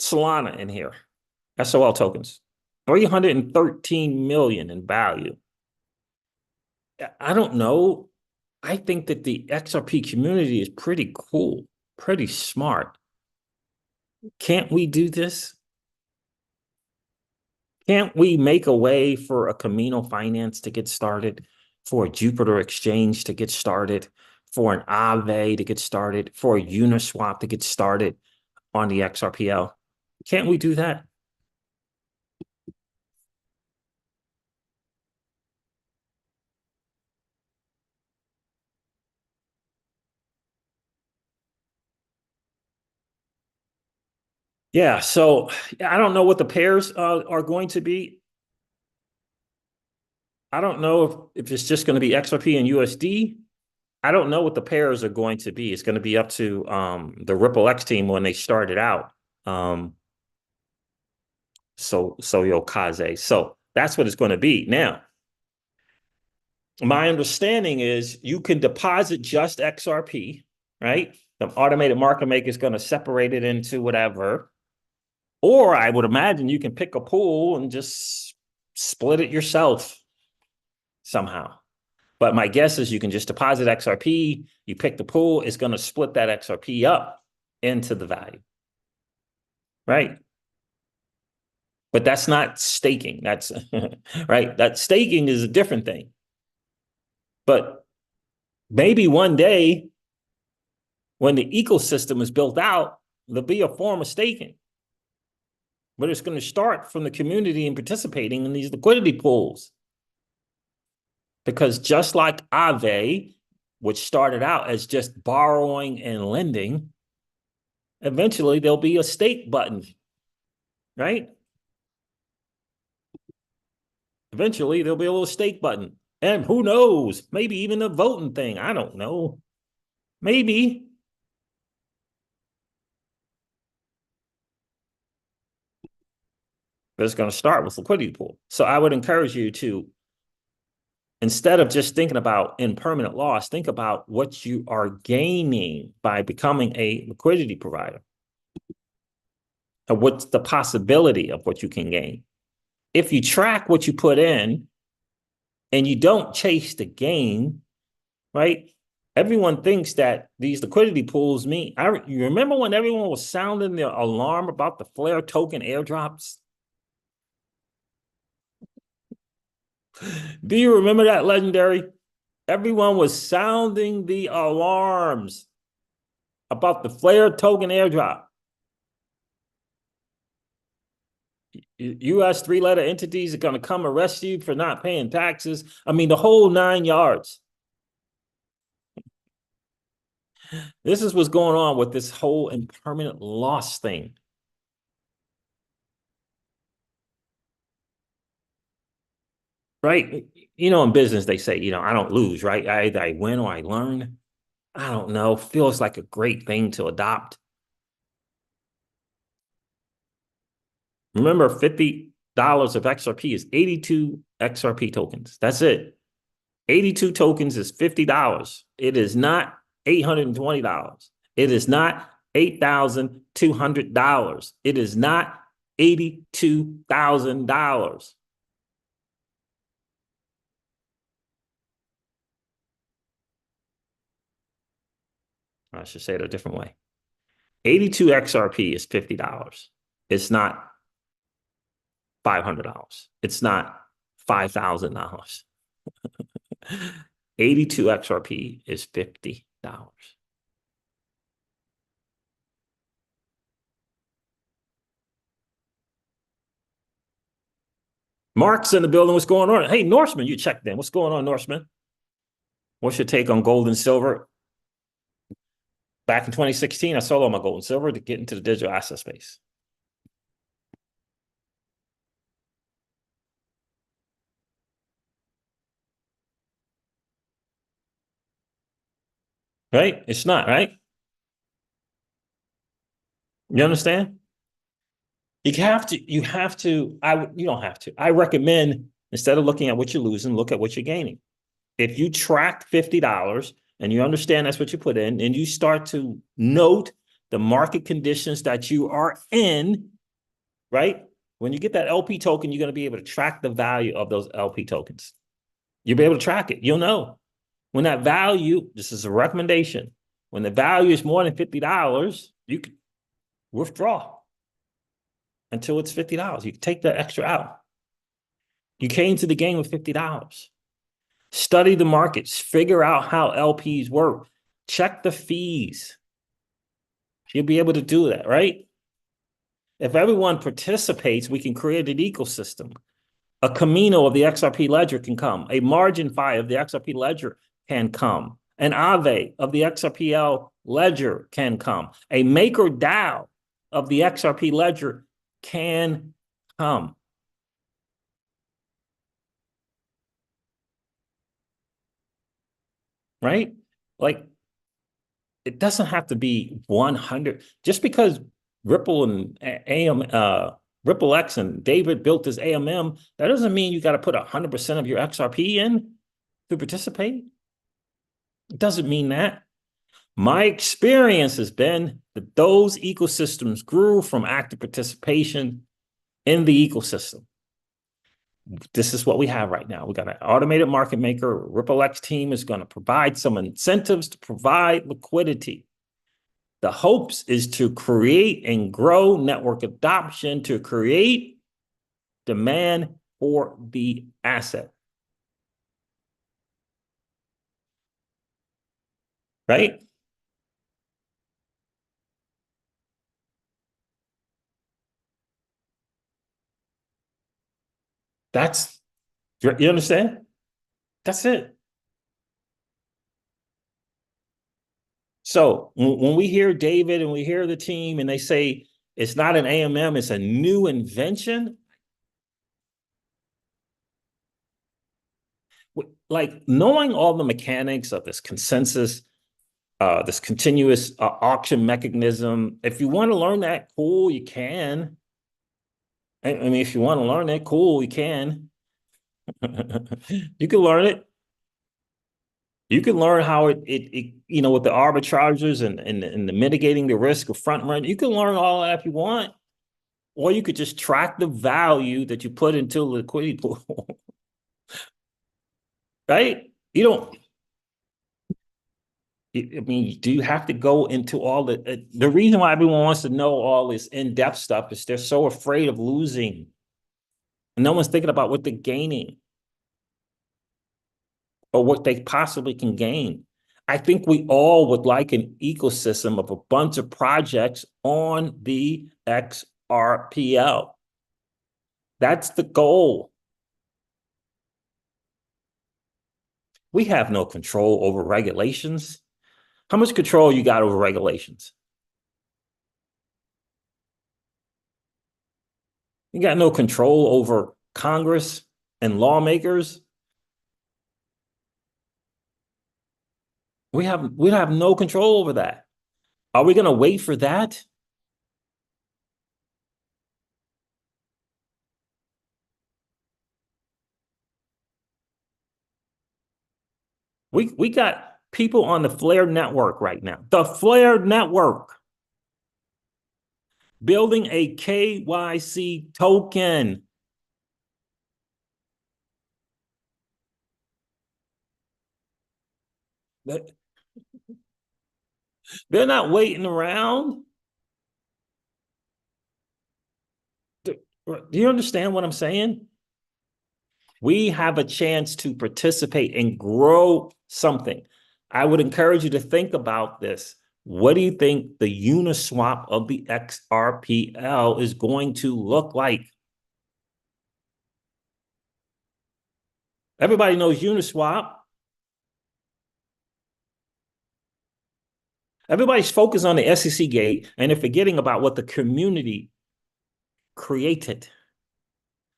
Solana in here, SOL tokens, 313 million in value. I don't know. I think that the XRP community is pretty cool, pretty smart. Can't we do this? Can't we make a way for a Camino Finance to get started, for a Jupiter Exchange to get started, for an Aave to get started, for a Uniswap to get started on the XRPL? Can't we do that? Yeah, so I don't know what the pairs are going to be. I don't know if it's just going to be XRP and USD. I don't know what the pairs are going to be. It's going to be up to the Ripple X team when they started out. So Yokaze. So that's what it's going to be. Now, my understanding is you can deposit just XRP, right? The automated market maker is going to separate it into whatever. Or I would imagine you can pick a pool and just split it yourself somehow. But my guess is you can just deposit XRP, you pick the pool, it's going to split that XRP up into the value, right? But that's not staking. That's right. That staking is a different thing. But maybe one day when the ecosystem is built out, there'll be a form of staking. But it's going to start from the community and participating in these liquidity pools. Because just like Aave, which started out as just borrowing and lending, eventually there'll be a stake button, right? Eventually there'll be a little stake button. And who knows, maybe even a voting thing. I don't know. Maybe. But it's going to start with liquidity pool. So I would encourage you to, instead of just thinking about impermanent loss, think about what you are gaining by becoming a liquidity provider. Or what's the possibility of what you can gain? If you track what you put in and you don't chase the gain, right? Everyone thinks that these liquidity pools mean, you remember when everyone was sounding their alarm about the Flare token airdrops? Do you remember that, Legendary? Everyone was sounding the alarms about the Flare token airdrop. U.S. three-letter entities are going to come arrest you for not paying taxes. I mean, the whole 9 yards. This is what's going on with this whole impermanent loss thing. Right? You know, in business, they say, I don't lose, right? Either I win or I learn. I don't know. Feels like a great thing to adopt. Remember, $50 of XRP is 82 XRP tokens. That's it. 82 tokens is $50. It is not $820. It is not $8,200. It is not $82,000. I should say it a different way. 82 XRP is $50. It's not $500. It's not $5,000. 82 XRP is $50. Mark's in the building. What's going on? Hey, Norseman, you checked in. What's going on, Norseman? What's your take on gold and silver? Back in 2016, I sold all my gold and silver to get into the digital asset space. Right? It's not, right? You understand? You have to, you don't have to. I recommend, instead of looking at what you're losing, look at what you're gaining. If you track $50 and you understand that's what you put in, and you start to note the market conditions that you are in, right? When you get that LP token, you're going to be able to track the value of those LP tokens. You'll be able to track it. You'll know. When that value, this is a recommendation, when the value is more than $50, you can withdraw until it's $50. You can take that extra out. You came to the game with $50. Study the markets. Figure out how LPs work. Check the fees. You'll be able to do that, right? If everyone participates, we can create an ecosystem. A Camino of the XRP ledger can come. A margin fi of the XRP ledger can come. An Aave of the XRPL ledger can come. A Maker DAO of the XRP ledger can come. Right? Like, it doesn't have to be 100. Just because Ripple and Ripple X and David built this AMM, that doesn't mean you got to put 100% of your XRP in to participate. It doesn't mean that. My experience has been that those ecosystems grew from active participation in the ecosystem. This is what we have right now. We got an automated market maker. Ripple X team is going to provide some incentives to provide liquidity. The hopes is to create and grow network adoption, to create demand for the asset. Right? That's, you understand? That's it. So when we hear David and we hear the team and they say it's not an AMM, it's a new invention, like knowing all the mechanics of this consensus, this continuous auction mechanism, if you want to learn that, cool, you can. I mean, if you want to learn that, cool, you can. You can learn it. You can learn how it you know, with the arbitrages and the mitigating the risk of front run. You can learn all that if you want, or you could just track the value that you put into the liquidity pool, right? You don't. I mean, do you have to go into all the reason why everyone wants to know all this in-depth stuff is they're so afraid of losing. And no one's thinking about what they're gaining or what they possibly can gain. I think we all would like an ecosystem of a bunch of projects on the XRPL. That's the goal. We have no control over regulations. How much control you got over regulations? You got no control over Congress and lawmakers. We have no control over that. Are we going to wait for that? We got people on the Flare network right now. The Flare network building a KYC token. They're not waiting around. Do you understand what I'm saying? We have a chance to participate and grow something. I would encourage you to think about this. What do you think the Uniswap of the XRPL is going to look like? Everybody knows Uniswap. Everybody's focused on the SEC gate and they're forgetting about what the community created.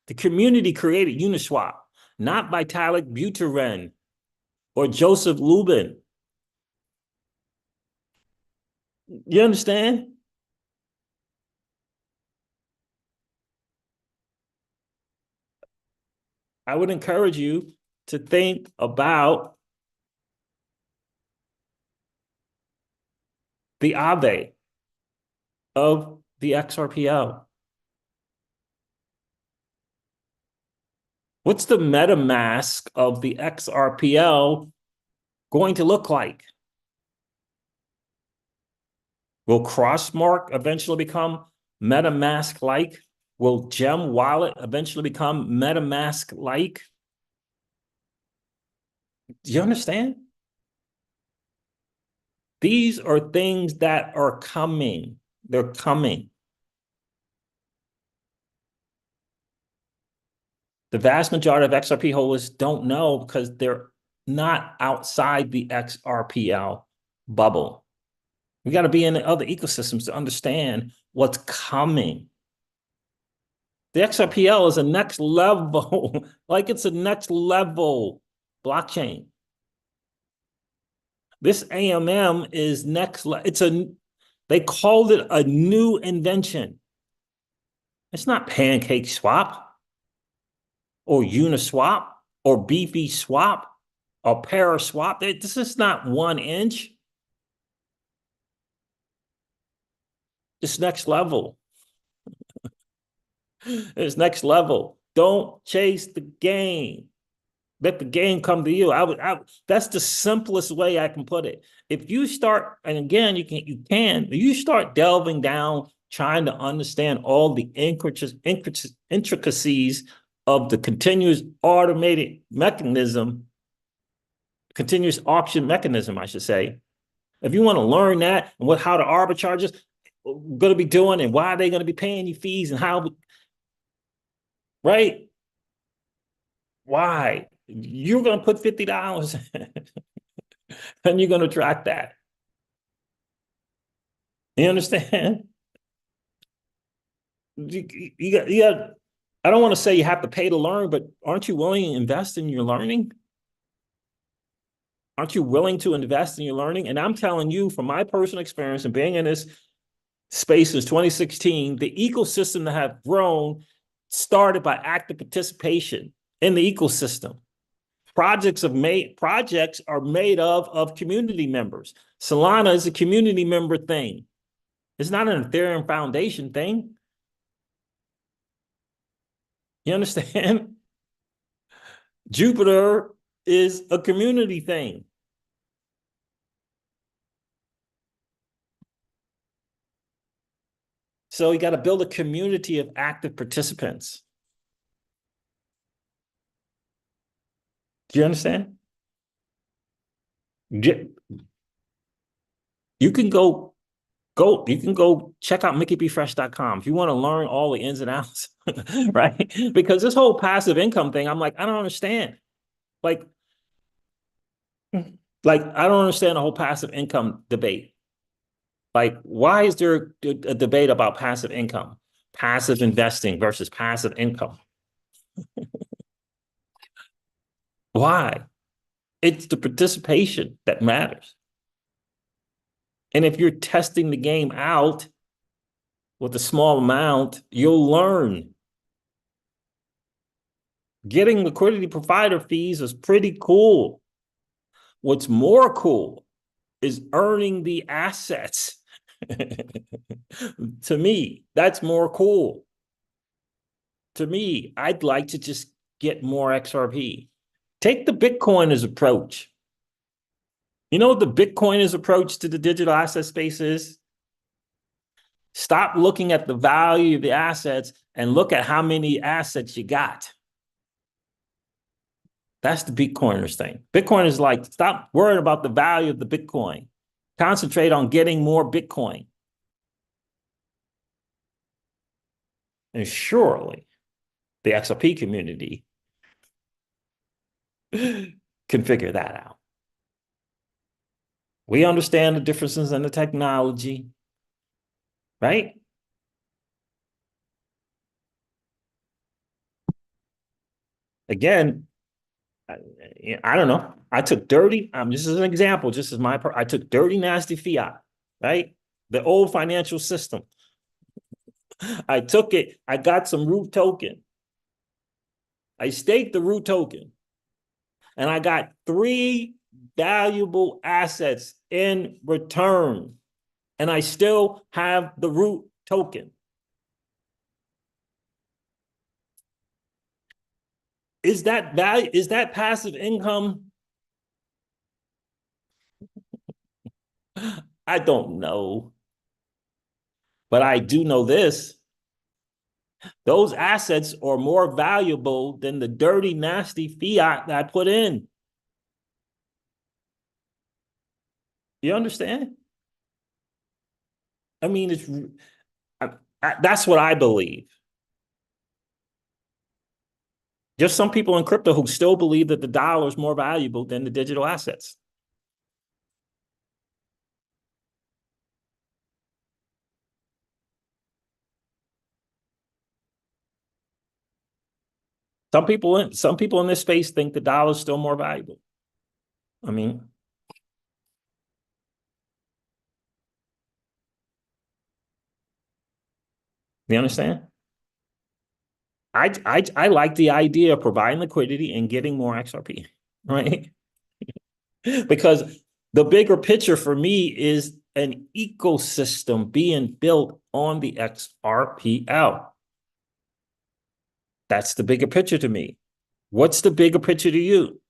The community created Uniswap, not Vitalik Buterin or Joseph Lubin. You understand? I would encourage you to think about the Aave of the XRPL. What's the MetaMask of the XRPL going to look like? Will Crossmark eventually become MetaMask-like? Will Gem Wallet eventually become MetaMask-like? Do you understand? These are things that are coming. They're coming. The vast majority of XRP holders don't know because they're not outside the XRPL bubble. We got to be in the other ecosystems to understand what's coming. The XRPL is a next level, like it's a next level blockchain. This AMM is next level. They called it a new invention. It's not Pancake Swap or Uniswap or Beefy Swap or Paraswap. This is not 1 inch. It's next level. It's next level. Don't chase the game. Let the game come to you. That's the simplest way I can put it. If you start, and again, you start delving down trying to understand all the intricacies of the continuous automated mechanism, continuous auction mechanism, I should say. If you want to learn that and how the arbitrageurs are going to be doing and why they're going to be paying you fees and how, right? Why? You're going to put $50 and you're going to track that. You understand? You got, I don't want to say you have to pay to learn, but aren't you willing to invest in your learning? Aren't you willing to invest in your learning? And I'm telling you, from my personal experience and being in this space since 2016, the ecosystem that have grown started by active participation in the ecosystem. Projects are made of community members. Solana is a community member thing. It's not an Ethereum Foundation thing. You understand? Jupiter is a community thing. So you got to build a community of active participants. Do you understand? You can go check out MickeyBFresh.com if you want to learn all the ins and outs, right? Because this whole passive income thing, I'm like, I don't understand. Like I don't understand the whole passive income debate. Like, why is there a debate about passive income, passive investing versus passive income? Why? It's the participation that matters. And if you're testing the game out with a small amount, you'll learn. Getting liquidity provider fees is pretty cool. What's more cool is earning the assets. To me, that's more cool. To me, I'd like to just get more XRP. Take the Bitcoiners approach. You know what the Bitcoiners approach to the digital asset space is? Stop looking at the value of the assets and look at how many assets you got. That's the Bitcoiners thing. Bitcoiners like, stop worrying about the value of the Bitcoin. Concentrate on getting more Bitcoin. And surely the XRP community can figure that out. We understand the differences in the technology, right? Again, I don't know. I took dirty, this is an example, just as I took dirty, nasty fiat, right? The old financial system. I took it, I got some root token. I staked the root token. And I got 3 valuable assets in return. And I still have the root token. Is that value? Is that passive income? I don't know. But I do know this. Those assets are more valuable than the dirty, nasty fiat that I put in. You understand? I mean, that's what I believe. There's some people in crypto who still believe that the dollar is more valuable than the digital assets. Some people in this space think the dollar is still more valuable. I mean, you understand? I like the idea of providing liquidity and getting more XRP, right? Because the bigger picture for me is an ecosystem being built on the XRPL. That's the bigger picture to me. What's the bigger picture to you?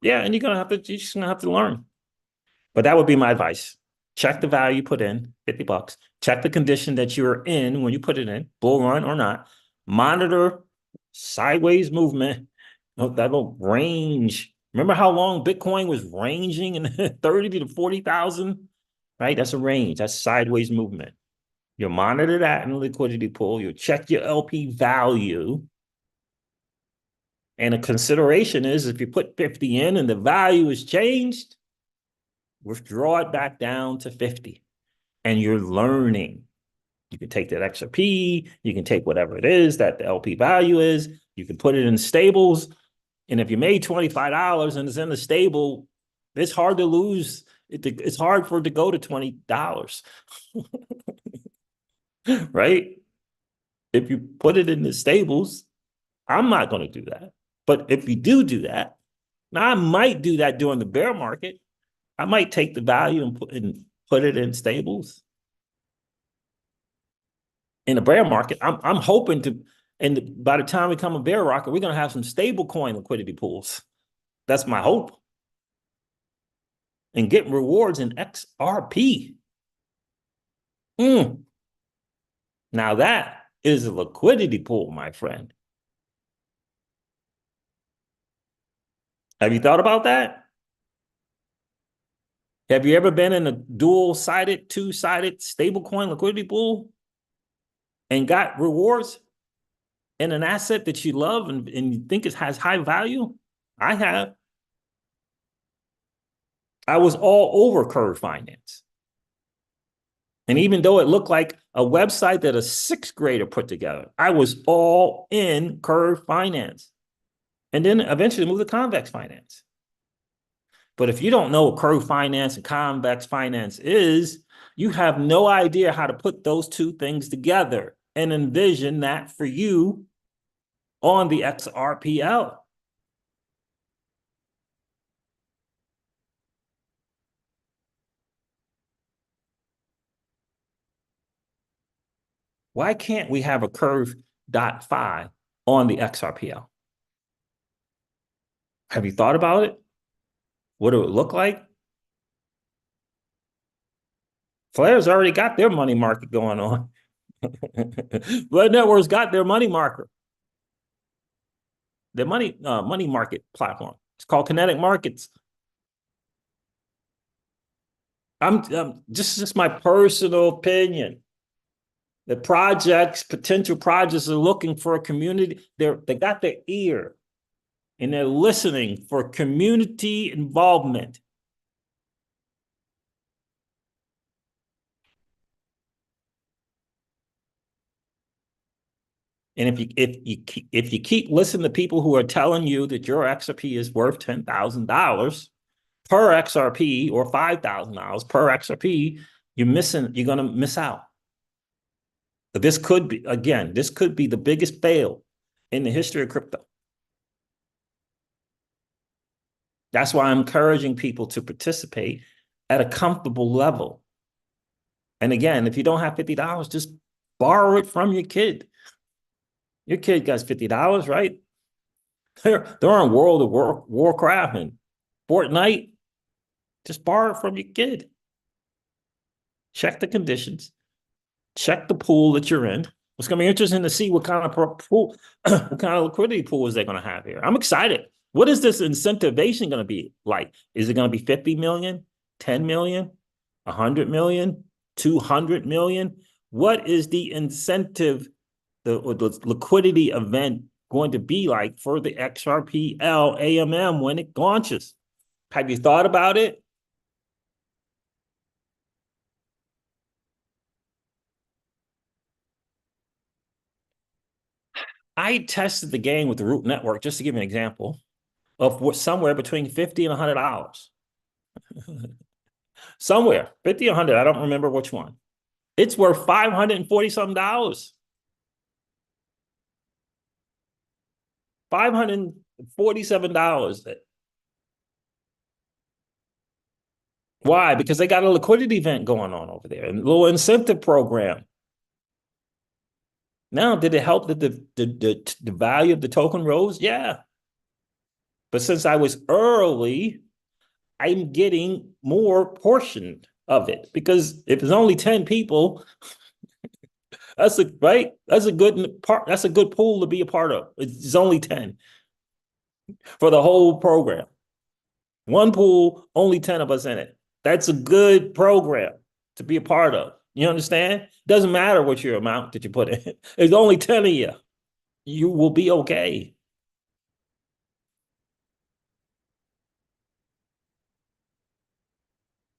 Yeah, and you're just gonna have to learn. But that would be my advice. Check the value you put in, $50. Check the condition that you're in when you put it in, bull run or not. Monitor sideways movement, that little range. Remember how long Bitcoin was ranging in 30 to 40,000? Right? That's a range. That's sideways movement. You'll monitor that in the liquidity pool. You'll check your LP value. And a consideration is if you put 50 in and the value is changed, withdraw it back down to 50. And you're learning. You can take that XRP, you can take whatever it is that the LP value is, you can put it in stables. And if you made $25 and it's in the stable, it's hard to lose. It's hard for it to go to $20, right? If you put it in the stables, I'm not going to do that. But if you do that, now I might do that during the bear market. I might take the value and put it in stables. In the bear market, I'm hoping to, and by the time we come a bear market, we're going to have some stable coin liquidity pools. That's my hope. And get rewards in XRP. Now that is a liquidity pool, my friend. Have you thought about that? Have you ever been in a dual-sided, two-sided stablecoin liquidity pool and got rewards in an asset that you love and you think it has high value? I have. I was all over Curve Finance. And even though it looked like a website that a sixth grader put together, I was all in Curve Finance. And then eventually moved to Convex Finance. But if you don't know what Curve Finance and Convex Finance is, you have no idea how to put those two things together and envision that for you on the XRPL. Why can't we have a Curve.fi on the XRPL? Have you thought about it? What it would look like? Flair's already got their money market going on. Blood Network's got their money marker. Their money market platform. It's called Kinetic Markets. I'm just my personal opinion. The potential projects are looking for a community. They got their ear and they're listening for community involvement. And if you keep listening to people who are telling you that your XRP is worth $10,000 per XRP or $5,000 per XRP, you're going to miss out. But this could be the biggest fail in the history of crypto. That's why I'm encouraging people to participate at a comfortable level. And again, if you don't have $50, just borrow it from your kid. Your kid got $50, right? They're on World of Warcraft and Fortnite. Just borrow it from your kid. Check the conditions. Check the pool that you're in. It's going to be interesting to see what kind of pool, what kind of liquidity pools they're going to have here. I'm excited. What is this incentivization going to be like? Is it going to be 50 million, 10 million, 100 million, 200 million? What is the incentive, the liquidity event going to be like for the XRPL AMM when it launches? Have you thought about it? I tested the game with the Root Network, just to give you an example, of somewhere between $50 and $100. Somewhere, 50 or 100, I don't remember which one. It's worth $540-something. $547. Why? Because they got a liquidity event going on over there, a little incentive program. Now, did it help that the value of the token rose? Yeah. But since I was early, I'm getting more portion of it, because if it's only 10 people, that's a right. That's a good part. That's a good pool to be a part of. It's only 10 for the whole program. One pool, only 10 of us in it. That's a good program to be a part of. You understand? Doesn't matter what your amount that you put in. There's only 10 of you. You will be okay.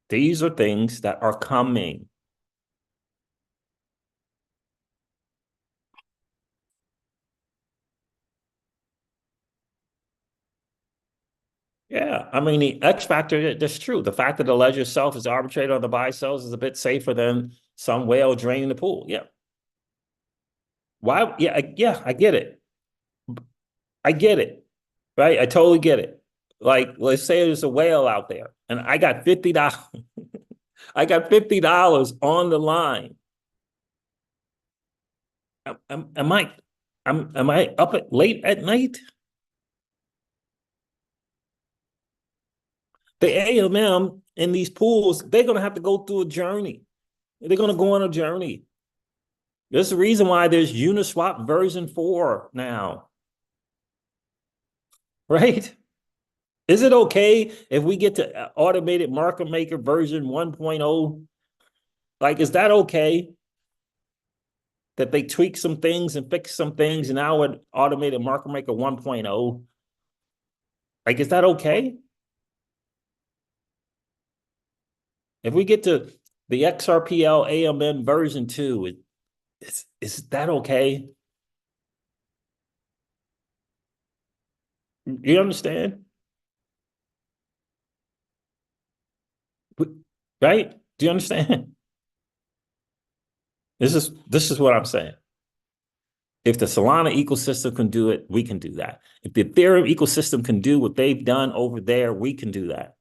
These are things that are coming. Yeah, I mean, the X factor, that's true. The fact that the ledger itself is arbitrated on the buy sells is a bit safer than some whale draining the pool. Yeah. Why? Yeah, yeah, I get it. I get it. Right? I totally get it. Like, let's say there's a whale out there and I got $50. I got $50 on the line. Am I up at late at night? The AMM in these pools, they're gonna have to go through a journey. They're gonna go on a journey. There's the reason why there's Uniswap version 4 now, right? Is it okay if we get to automated market maker version 1.0? Like, is that okay that they tweak some things and fix some things and now with automated market maker 1.0? Like, is that okay? If we get to the XRPL AMN version 2, is that okay? You understand? Right? Do you understand? This is what I'm saying. If the Solana ecosystem can do it, we can do that. If the Ethereum ecosystem can do what they've done over there, we can do that.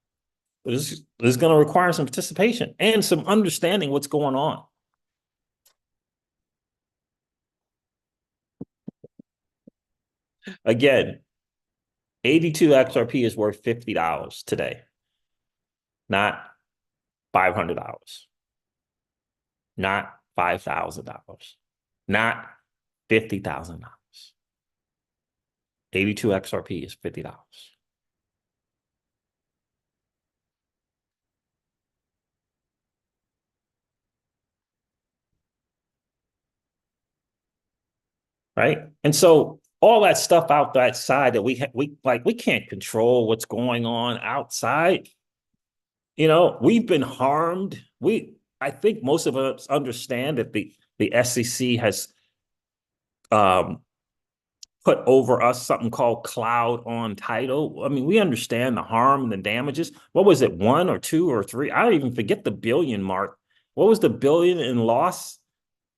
But it's going to require some participation and some understanding what's going on. Again, 82 XRP is worth $50 today, not $500, not $5,000, not $50,000. 82 XRP is $50. Right? And so all that stuff out that side that we can't control what's going on outside. We've been harmed. I think most of us understand that the SEC has um, put over us something called cloud on title. I mean, we understand the harm and the damages. What was it, 1 or 2 or 3? I don't even forget the billion mark. What was the billion in loss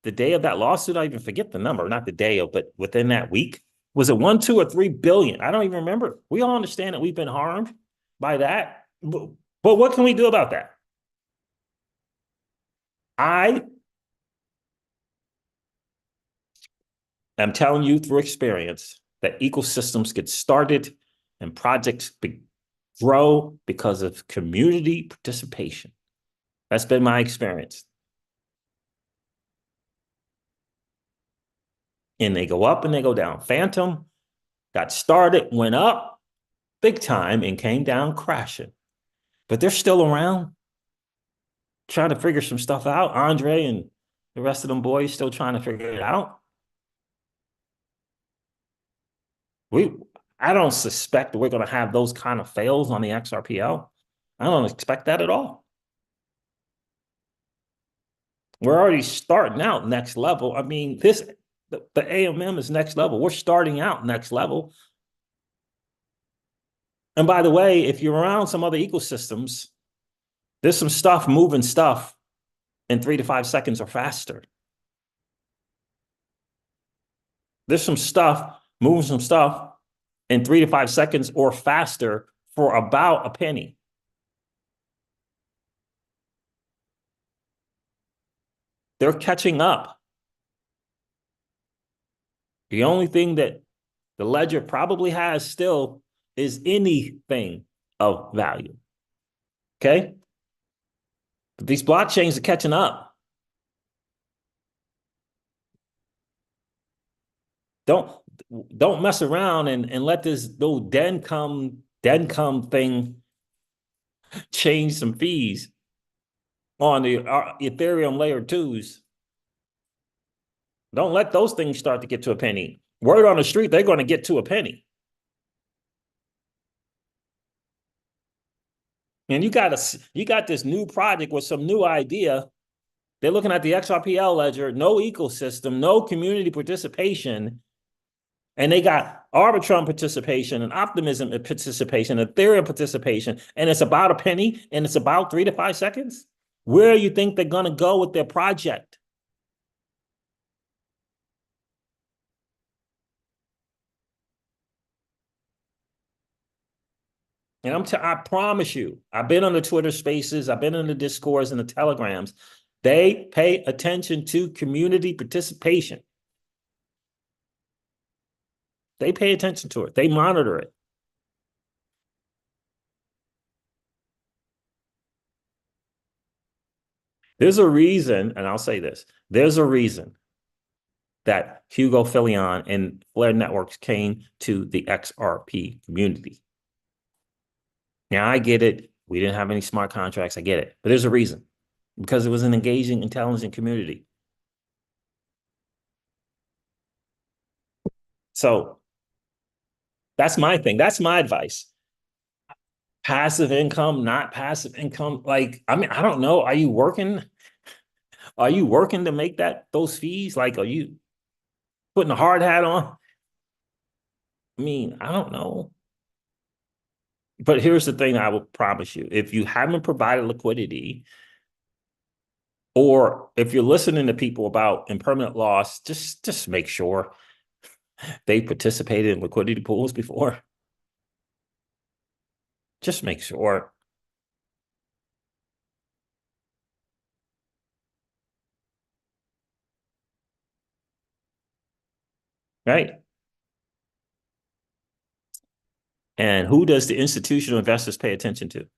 the day of that lawsuit? I even forget the number, not the day of, but within that week. Was it 1, 2, or 3 billion? I don't even remember. We all understand that we've been harmed by that. But what can we do about that? I am telling you through experience that ecosystems get started and projects grow because of community participation. That's been my experience. And they go up and they go down. Phantom got started, went up big time, and came down crashing. But they're still around trying to figure some stuff out. Andre and the rest of them boys still trying to figure it out. I don't suspect that we're going to have those kind of fails on the XRPL. I don't expect that at all. We're already starting out next level. I mean, the AMM is next level. We're starting out next level. And by the way, if you're around some other ecosystems, there's some stuff moving stuff in 3 to 5 seconds or faster. There's some stuff moving some stuff in 3 to 5 seconds or faster for about a penny. They're catching up. The only thing that the ledger probably has still is anything of value. Okay. But these blockchains are catching up. Don't don't mess around and let this little den come thing change some fees on the Ethereum layer twos. Don't let those things start to get to a penny. Word on the street, they're going to get to a penny. And you got this new project with some new idea. They're looking at the XRPL ledger, no ecosystem, no community participation. And they got Arbitrum participation and Optimism participation, Ethereum participation, and it's about a penny and it's about 3 to 5 seconds. Where you think they're going to go with their project? And I promise you, I've been on the Twitter spaces, I've been on the Discords and the Telegrams. They pay attention to community participation. They pay attention to it. They monitor it. There's a reason, and I'll say this, there's a reason that Hugo Filion and Flare Networks came to the XRP community. Now, I get it. We didn't have any smart contracts. I get it. But there's a reason. Because it was an engaging, intelligent community. So that's my thing. That's my advice. Passive income, not passive income. Like, I mean, I don't know. Are you working? Are you working to make those fees? Like, are you putting a hard hat on? I mean, I don't know. But here's the thing I will promise you. If you haven't provided liquidity, or if you're listening to people about impermanent loss, just make sure they participated in liquidity pools before. Just make sure. Right? And who does the institutional investors pay attention to?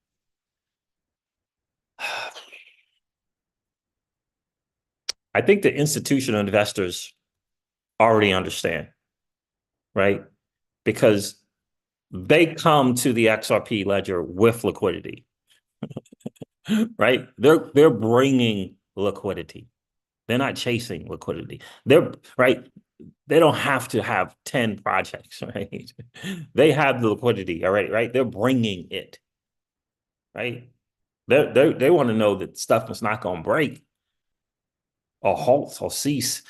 I think the institutional investors already understand, right? Because they come to the XRP ledger with liquidity, right? They're bringing liquidity. They're not chasing liquidity. They're right. They don't have to have 10 projects, right? They have the liquidity already, right? They're bringing it, right? They want to know that stuff is not going to break or halt or cease,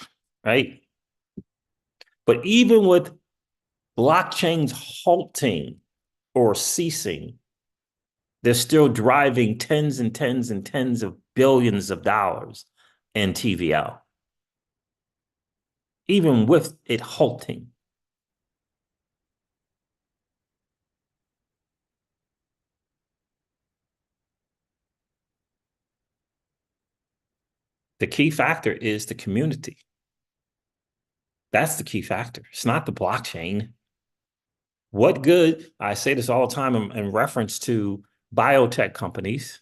right? But even with blockchains halting or ceasing, they're still driving tens and tens and tens of billions of dollars in TVL, even with it halting. The key factor is the community. That's the key factor. It's not the blockchain. What good, I say this all the time in reference to biotech companies,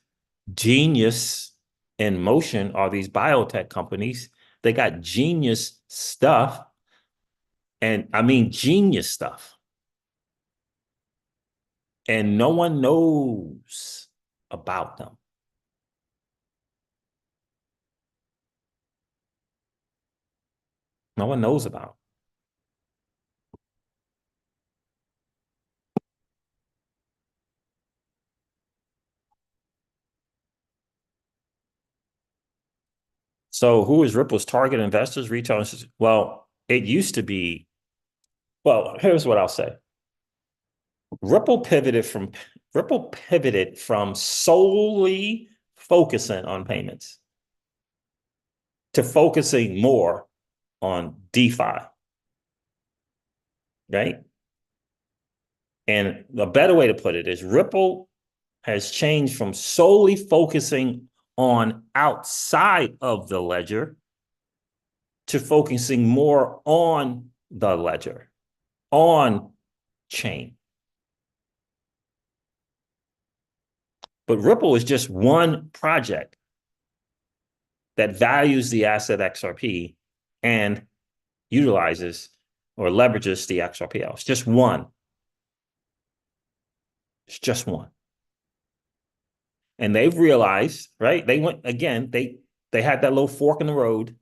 Genius and Motion are these biotech companies. They got genius stuff, and I mean genius stuff. And no one knows about them. No one knows about. So who is Ripple's target investors, retail investors? Well, it used to be, well, here's what I'll say. Ripple pivoted from solely focusing on payments to focusing more on DeFi, right? And the better way to put it is Ripple has changed from solely focusing on outside of the ledger to focusing more on the ledger, on chain. But Ripple is just one project that values the asset XRP and utilizes or leverages the XRPL. It's just one. It's just one. And they've realized, right? They went again, they had that little fork in the road.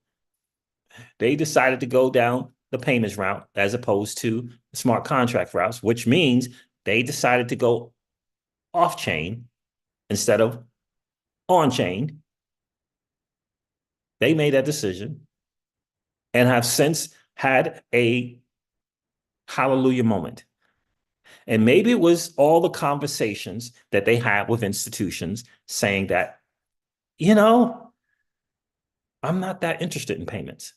They decided to go down the payments route as opposed to smart contract routes, which means they decided to go off chain instead of on chain. They made that decision and have since had a hallelujah moment. And maybe it was all the conversations that they had with institutions saying that, you know, I'm not that interested in payments.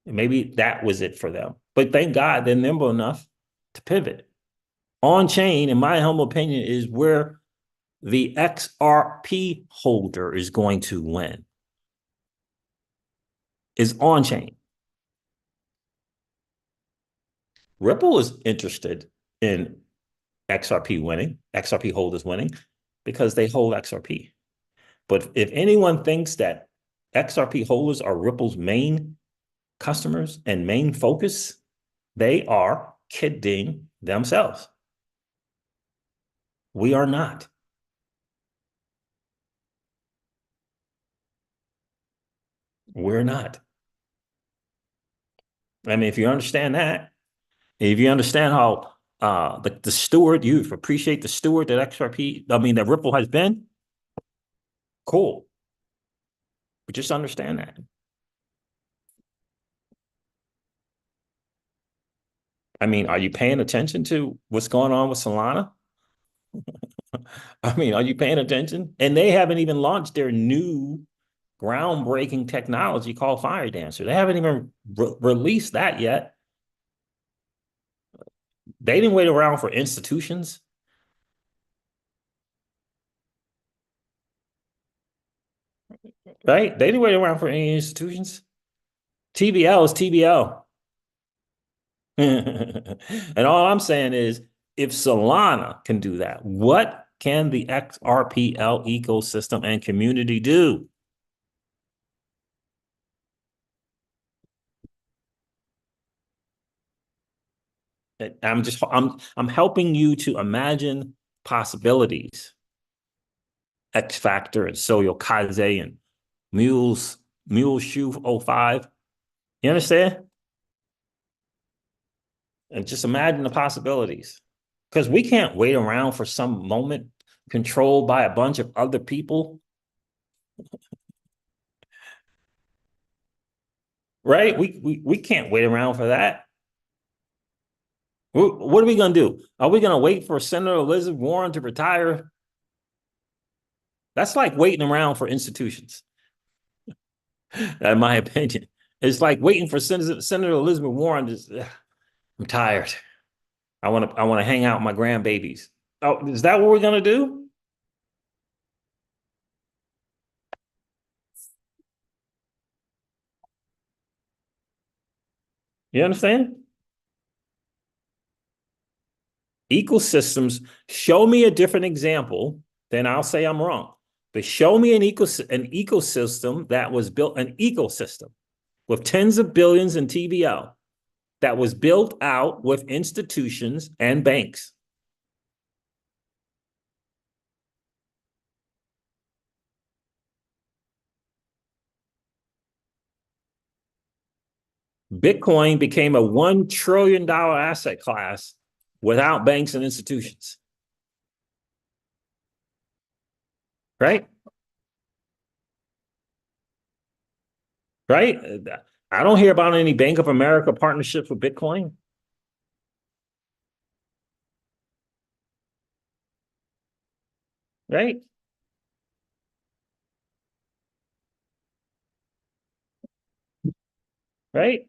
And maybe that was it for them. But thank God they're nimble enough to pivot. On chain, in my humble opinion, is where the XRP holder is going to win. Is on chain. Ripple is interested in XRP winning, XRP holders winning, because they hold XRP. But if anyone thinks that XRP holders are Ripple's main customers and main focus, they are kidding themselves. We are not. We're not. I mean, if you understand that, if you understand how the steward, you appreciate the steward that XRP, I mean, that Ripple has been, cool. But just understand that. I mean, are you paying attention to what's going on with Solana? I mean, are you paying attention? And they haven't even launched their new groundbreaking technology called Fire Dancer. They haven't even released that yet. They didn't wait around for institutions. Right? They didn't wait around for any institutions. TBL is TBL. And all I'm saying is, if Solana can do that, what can the XRPL ecosystem and community do? I'm helping you to imagine possibilities. X Factor and Soyo Kaze and Mule Shoe 05. You understand? And just imagine the possibilities. Because we can't wait around for some moment controlled by a bunch of other people. Right? We can't wait around for that. What are we going to do? Are we going to wait for Senator Elizabeth Warren to retire? That's like waiting around for institutions, in my opinion. It's like waiting for Senator Elizabeth Warren to, I'm tired. I want to hang out with my grandbabies. Oh, is that what we're going to do? You understand? Ecosystems, show me a different example, then I'll say I'm wrong. But show me an ecosystem that was built, an ecosystem with tens of billions in TVL that was built out with institutions and banks. Bitcoin became a $1 trillion asset class without banks and institutions. Right? Right? I don't hear about any Bank of America partnerships with Bitcoin. Right? Right?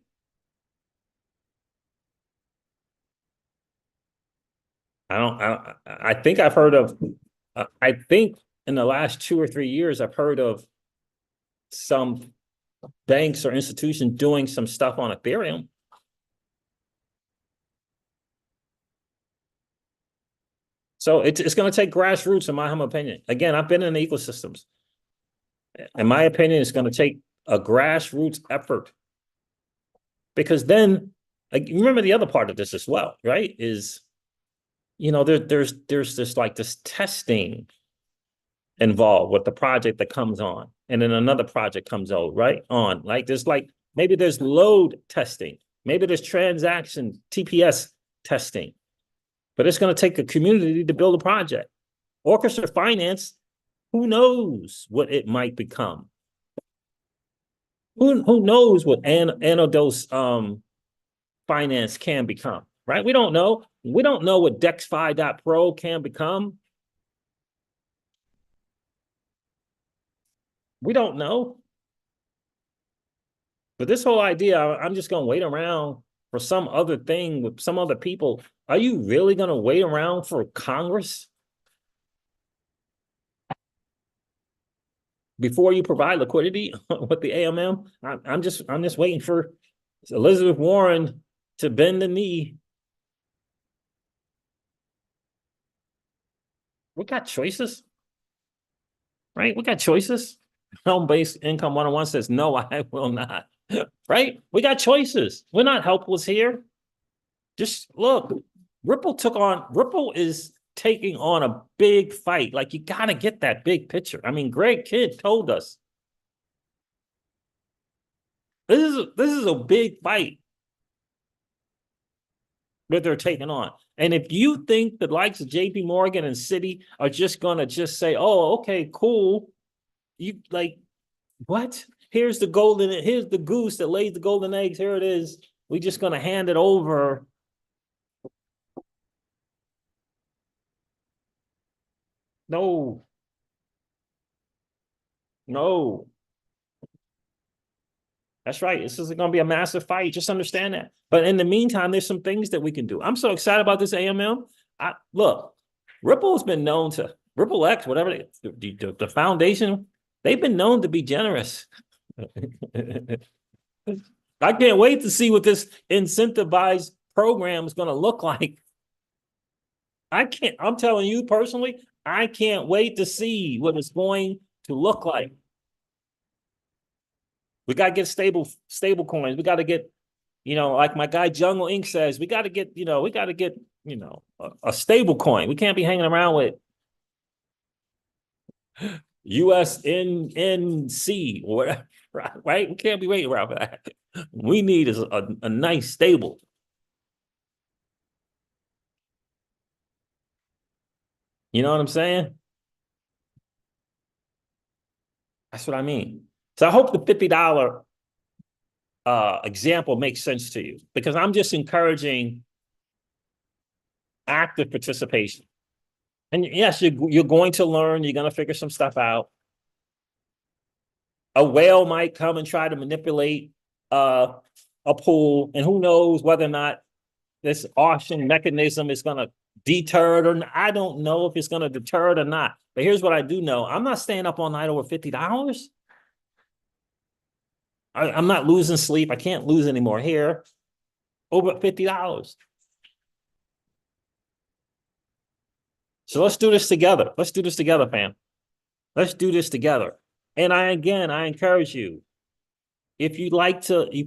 I think I've heard of, I think in the last 2 or 3 years, I've heard of some banks or institutions doing some stuff on Ethereum. So it's going to take grassroots, in my humble opinion. Again, I've been in the ecosystems. In my opinion, it's going to take a grassroots effort, because then, like, remember the other part of this as well, right? Is, there's this, like, this testing involved with the project that comes on, and then another project comes out right on. Like, there's, like, maybe there's load testing, maybe there's transaction TPS testing, but it's going to take a community to build a project. Orchestra finance, who knows what it might become? Who knows what Anodos finance can become, right? We don't know. We don't know what DexFi.pro can become. We don't know. But this whole idea, I'm just going to wait around for some other thing with some other people. Are you really going to wait around for Congress before you provide liquidity with the AMM? I'm just waiting for Elizabeth Warren to bend the knee. We got choices, right? We got choices. Home-based income 101 says, no, I will not. Right? We got choices. We're not helpless here. Just look, Ripple is taking on a big fight. Like, you got to get that big picture. I mean, Greg Kidd told us this is a big fight that they're taking on. And if you think the likes of JP Morgan and Citi are just going to just say, oh, okay, cool. You, like, what? Here's the goose that lays the golden eggs. Here it is. We're just going to hand it over. No. No. That's right. This is going to be a massive fight. Just understand that. But in the meantime, there's some things that we can do. I'm so excited about this AMM. Look, Ripple has been known to, Ripple X, whatever, the foundation, they've been known to be generous. I can't wait to see what this incentivized program is going to look like. I'm telling you personally, I can't wait to see what it's going to look like. We got to get stable coins. We got to get, like my guy Jungle Inc. says, we got to get, a stable coin. We can't be hanging around with USNNC or whatever, right? We can't be waiting around for that. We need a nice stable. You know what I'm saying? That's what I mean. So I hope the $50 example makes sense to you, because I'm just encouraging active participation. And yes, you're going to learn. You're going to figure some stuff out. A whale might come and try to manipulate a pool, and who knows whether or not this auction mechanism is going to deter it or not. I don't know if it's going to deter it or not. But here's what I do know. I'm not staying up all night over $50. I'm not losing sleep. I can't lose anymore here over $50. So let's do this together. Let's do this together, fam. Let's do this together. And I encourage you, if you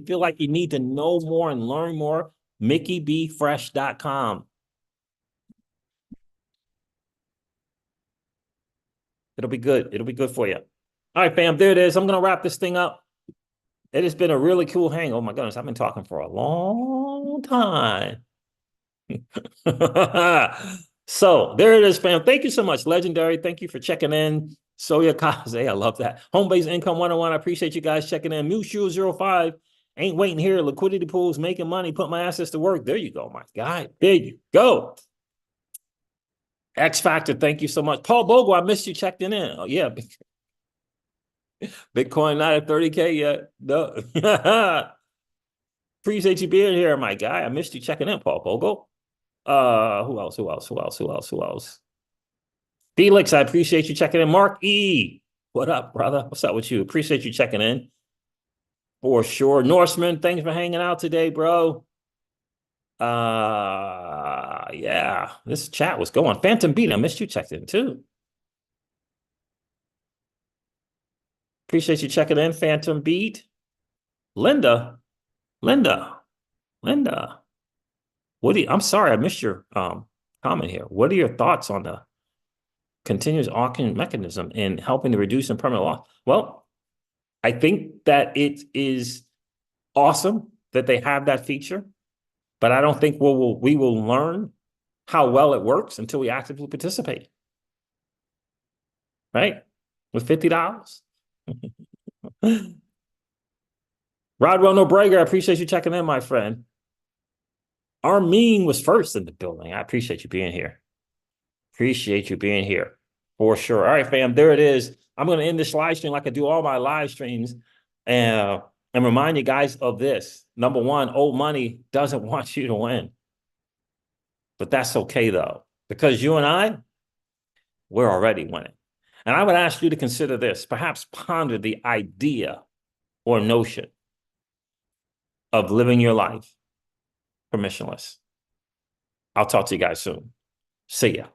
feel like you need to know more and learn more, MickeyBFresh.com. It'll be good. It'll be good for you. All right, fam, there it is. I'm going to wrap this thing up. It has been a really cool hang. Oh my goodness, I've been talking for a long time. So there it is, fam. Thank you so much, Legendary. Thank you for checking in. Soya Kaze, I love that. Home-based income 101. I appreciate you guys checking in. Mushu05, ain't waiting here. Liquidity pools, making money, put my assets to work. There you go, my guy. There you go. X Factor, thank you so much. Paul Bogle, I missed you checking in. Oh, yeah. Bitcoin not at 30K yet. No. Appreciate you being here, my guy. I missed you checking in, Paul Bogle. Who else? Felix, I appreciate you checking in. Mark E, what up, brother? What's up with you? Appreciate you checking in. For sure. Norseman, thanks for hanging out today, bro. Yeah, this chat was going. Phantom Beat, I missed you checked in too. Appreciate you checking in, Phantom Beat. Linda, Linda, Linda. I'm sorry, I missed your comment here. What are your thoughts on the continuous auction mechanism in helping to reduce impermanent loss? Well, I think that it is awesome that they have that feature, but I don't think we will learn how well it works until we actively participate. Right? With $50. Rodwell No Brager, I appreciate you checking in, my friend. Armin was first in the building. I appreciate you being here. Appreciate you being here for sure. All right, fam, there it is. I'm going to end this live stream like I do all my live streams and remind you guys of this. Number one, old money doesn't want you to win. But that's okay, though, because you and I, we're already winning. And I would ask you to consider this, perhaps ponder the idea or notion of living your life permissionless. I'll talk to you guys soon. See ya.